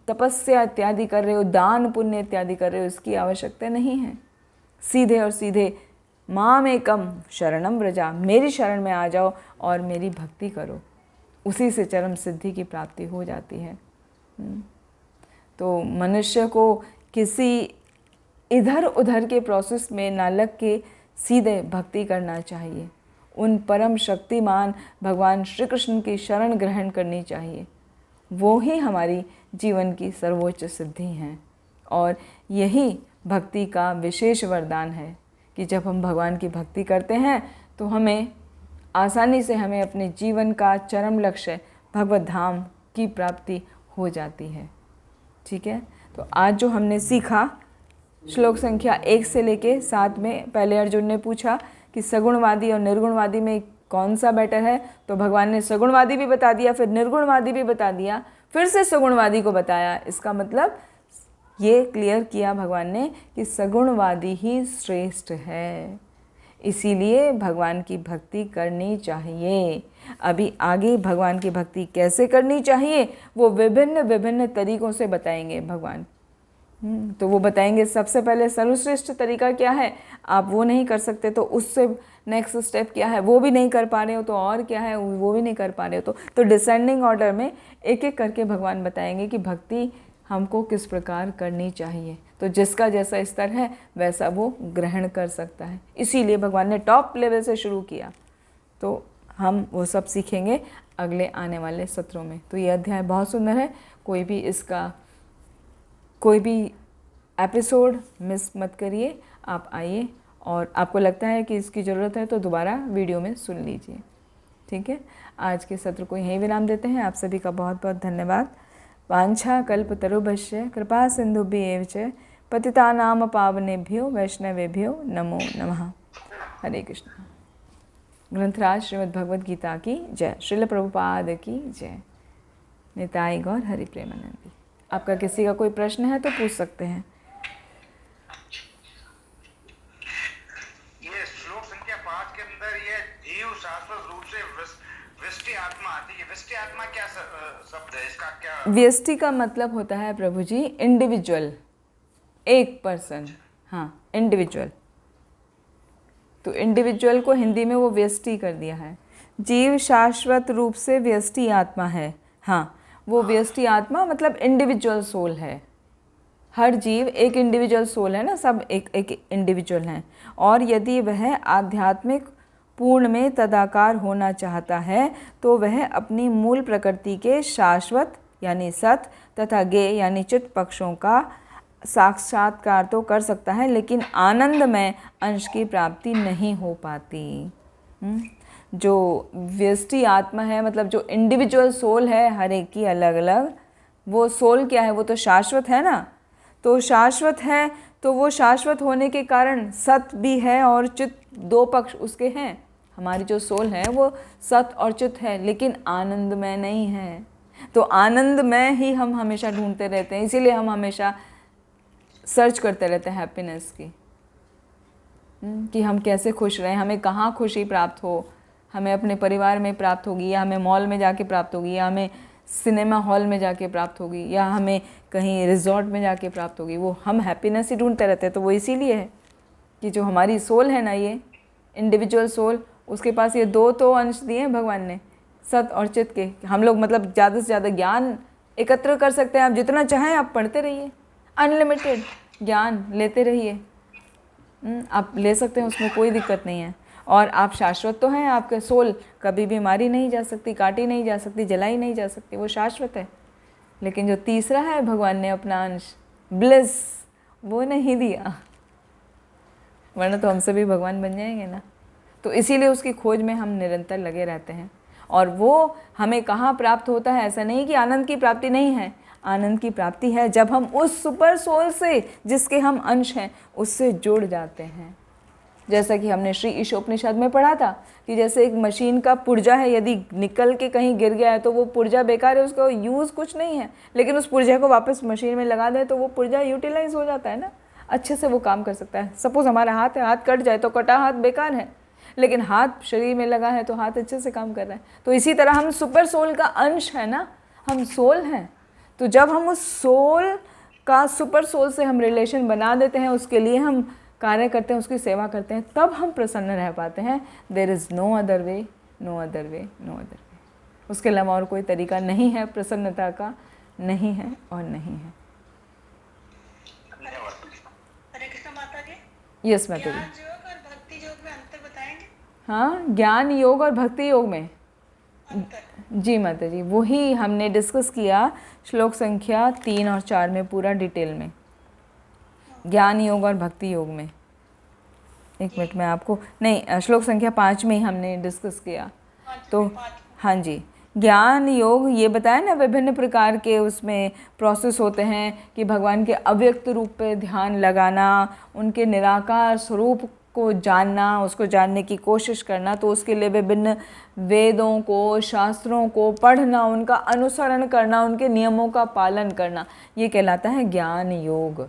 तपस्या इत्यादि कर रहे हो, दान पुण्य इत्यादि कर रहे हो, इसकी आवश्यकता नहीं है। सीधे और सीधे मामेकं शरणं व्रजा, मेरी शरण में आ जाओ और मेरी भक्ति करो, उसी से चरम सिद्धि की प्राप्ति हो जाती है। तो मनुष्य को किसी इधर उधर के प्रोसेस में ना लग के सीधे भक्ति करना चाहिए, उन परम शक्तिमान भगवान श्री कृष्ण की शरण ग्रहण करनी चाहिए। वो ही हमारी जीवन की सर्वोच्च सिद्धि हैं और यही भक्ति का विशेष वरदान है कि जब हम भगवान की भक्ति करते हैं तो हमें आसानी से हमें अपने जीवन का चरम लक्ष्य भगवत धाम की प्राप्ति हो जाती है। ठीक है, तो आज जो हमने सीखा श्लोक संख्या 1 से लेके 7 में, पहले अर्जुन ने पूछा कि सगुणवादी और निर्गुणवादी में कौन सा बेटर है, तो भगवान ने सगुणवादी भी बता दिया, फिर निर्गुणवादी भी बता दिया, फिर से सगुणवादी को बताया। इसका मतलब ये क्लियर किया भगवान ने कि सगुणवादी ही श्रेष्ठ है, इसीलिए भगवान की भक्ति करनी चाहिए। अभी आगे भगवान की भक्ति कैसे करनी चाहिए वो विभिन्न विभिन्न तरीक़ों से बताएंगे भगवान। तो वो बताएंगे सबसे पहले सर्वश्रेष्ठ तरीका क्या है, आप वो नहीं कर सकते तो उससे नेक्स्ट स्टेप क्या है, वो भी नहीं कर पा रहे हो तो और क्या है, वो भी नहीं कर पा रहे हो तो डिसेंडिंग ऑर्डर में एक एक करके भगवान बताएंगे कि भक्ति हमको किस प्रकार करनी चाहिए। तो जिसका जैसा स्तर है वैसा वो ग्रहण कर सकता है, इसीलिए भगवान ने टॉप लेवल से शुरू किया। तो हम वो सब सीखेंगे अगले आने वाले सत्रों में। तो ये अध्याय बहुत सुंदर है, कोई भी एपिसोड मिस मत करिए। आप आइए और आपको लगता है कि इसकी ज़रूरत है तो दोबारा वीडियो में सुन लीजिए। ठीक है, आज के सत्र को यहीं विराम देते हैं। आप सभी का बहुत बहुत धन्यवाद। वांछा कल्पतरुभ्यश्च कृपा सिन्धुभ्येव च पतितानां पावनेभ्यो वैष्णवेभ्यो नमो नमः। हरे कृष्ण। ग्रंथराज श्रीमद् भगवद गीता की जय। श्रील प्रभुपाद की जय। निताई गौर हरि प्रेमानंदी। आपका किसी का कोई प्रश्न है तो पूछ सकते हैं। ये श्लोक संख्या 5 के अंदर ये जीव शाश्वत रूप से व्यष्टि आत्मा आती है। व्यष्टि आत्मा क्या शब्द है, इसका क्या? व्यष्टि का मतलब होता है प्रभु जी इंडिविजुअल, एक पर्सन। हाँ, इंडिविजुअल। तो इंडिविजुअल को हिंदी में वो व्यष्टि कर दिया है। जीव शाश्वत रूप से व्यष्टि आत्मा है। हाँ, वो व्यष्टि आत्मा मतलब इंडिविजुअल सोल है। हर जीव एक इंडिविजुअल सोल है ना, सब एक एक इंडिविजुअल हैं। और यदि वह आध्यात्मिक पूर्ण में तदाकार होना चाहता है तो वह अपनी मूल प्रकृति के शाश्वत यानी सत तथा ज्ञेय यानी चित्त पक्षों का साक्षात्कार तो कर सकता है, लेकिन आनंदमय अंश की प्राप्ति नहीं हो पाती। जो व्यष्टि आत्मा है मतलब जो इंडिविजुअल सोल है, हर एक की अलग अलग, वो सोल क्या है, वो तो शाश्वत है ना। तो शाश्वत है तो वो शाश्वत होने के कारण सत भी है और चित, दो पक्ष उसके हैं। हमारी जो सोल है वो सत और चित है, लेकिन आनंदमय नहीं है। तो आनंदमय ही हम हमेशा ढूंढते रहते हैं, इसीलिए हम हमेशा सर्च करते रहते हैं हैप्पीनेस की, कि हम कैसे खुश रहें, हमें कहाँ खुशी प्राप्त हो। हमें अपने परिवार में प्राप्त होगी, या हमें मॉल में जाके प्राप्त होगी, या हमें सिनेमा हॉल में जाके प्राप्त होगी, या हमें कहीं रिजॉर्ट में जाके प्राप्त होगी। वो हम हैप्पीनेस ही ढूंढते रहते हैं। तो वो इसीलिए है कि जो हमारी सोल है ना, ये इंडिविजुअल सोल, उसके पास ये दो तो अंश दिए हैं भगवान ने, सत और चित्त के। हम लोग मतलब ज़्यादा से ज़्यादा ज्ञान एकत्र कर सकते हैं। आप जितना चाहें आप पढ़ते रहिए, अनलिमिटेड ज्ञान लेते रहिए। आप ले सकते हैं, उसमें कोई दिक्कत नहीं है। और आप शाश्वत तो हैं, आपके सोल कभी भी मारी नहीं जा सकती, काटी नहीं जा सकती, जलाई नहीं जा सकती, वो शाश्वत है। लेकिन जो तीसरा है भगवान ने अपना अंश ब्लिस वो नहीं दिया, वरना तो हम सभी भगवान बन जाएंगे ना। तो इसीलिए उसकी खोज में हम निरंतर लगे रहते हैं। और वो हमें कहाँ प्राप्त होता है, ऐसा नहीं कि आनंद की प्राप्ति नहीं है, आनंद की प्राप्ति है जब हम उस सुपर सोल से जिसके हम अंश हैं उससे जुड़ जाते हैं। जैसा कि हमने श्री ईशोपनिषद में पढ़ा था कि जैसे एक मशीन का पुर्जा है, यदि निकल के कहीं गिर गया है तो वो पुर्जा बेकार है, उसका यूज़ कुछ नहीं है। लेकिन उस पुर्जे को वापस मशीन में लगा दें तो वो पुर्जा यूटिलाइज हो जाता है ना, अच्छे से वो काम कर सकता है। सपोज़ हमारा हाथ है, हाथ कट जाए तो कटा हाथ बेकार है, लेकिन हाथ शरीर में लगा है तो हाथ अच्छे से काम कर रहा है। तो इसी तरह हम सुपर सोल का अंश है ना, हम सोल हैं। तो जब हम उस सोल का सुपर सोल से हम रिलेशन बना देते हैं, उसके लिए हम कार्य करते हैं, उसकी सेवा करते हैं, तब हम प्रसन्न रह पाते हैं। There is no other way, no other way, no other way. उसके अलावा और कोई तरीका नहीं है प्रसन्नता का, नहीं है और नहीं है। हरे कृष्ण माता जी। यस माता जी। ज्ञान योग और भक्ति योग में अंतर बताएंगे? हाँ, ज्ञान योग और भक्ति योग में अंतर? जी माता जी, वही हमने डिस्कस किया श्लोक संख्या 3 और 4 में पूरा डिटेल में, ज्ञान योग और भक्ति योग में। एक मिनट में आपको, नहीं, श्लोक संख्या 5 में ही हमने डिस्कस किया। तो हाँ जी, ज्ञान योग ये बताया ना, विभिन्न प्रकार के उसमें प्रोसेस होते हैं कि भगवान के अव्यक्त रूप पे ध्यान लगाना, उनके निराकार स्वरूप को जानना, उसको जानने की कोशिश करना। तो उसके लिए विभिन्न वेदों को, शास्त्रों को पढ़ना, उनका अनुसरण करना, उनके नियमों का पालन करना, ये कहलाता है ज्ञान योग।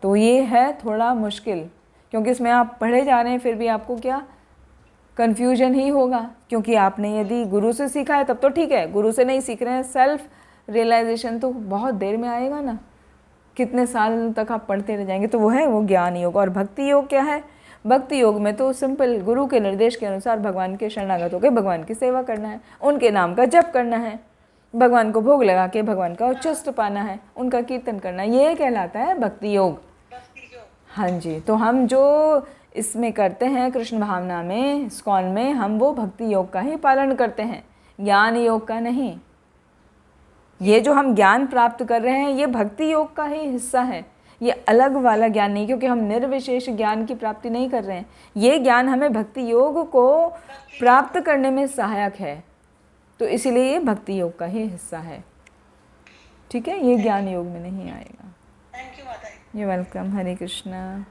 तो ये है थोड़ा मुश्किल, क्योंकि इसमें आप पढ़े जा रहे हैं फिर भी आपको क्या कन्फ्यूजन ही होगा, क्योंकि आपने यदि गुरु से सीखा है तब तो ठीक है, गुरु से नहीं सीख रहे हैं, सेल्फ रियलाइजेशन तो बहुत देर में आएगा ना, कितने साल तक आप पढ़ते रह जाएंगे। तो वो है वो ज्ञान योग। और भक्ति योग क्या है? भक्ति योग में तो सिंपल गुरु के निर्देश के अनुसार भगवान के शरणागत होकर भगवान की सेवा करना है, उनके नाम का जप करना है, भगवान को भोग लगा के भगवान का उच्चस्त पाना है, उनका कीर्तन करना, ये कहलाता है भक्ति योग। हाँ जी, तो हम जो इसमें करते हैं कृष्ण भावना में, इस्कॉन में, हम वो भक्ति योग का ही पालन करते हैं, ज्ञान योग का नहीं। ये जो हम ज्ञान प्राप्त कर रहे हैं ये भक्ति योग का ही हिस्सा है, ये अलग वाला ज्ञान नहीं, क्योंकि हम निर्विशेष ज्ञान की प्राप्ति नहीं कर रहे हैं। ये ज्ञान हमें भक्ति योग को प्राप्त करने में सहायक है, तो इसीलिए ये भक्ति योग का ही हिस्सा है। ठीक है, ये ज्ञान योग में नहीं आएगा। थैंक यू माता। You welcome. हरे कृष्णा।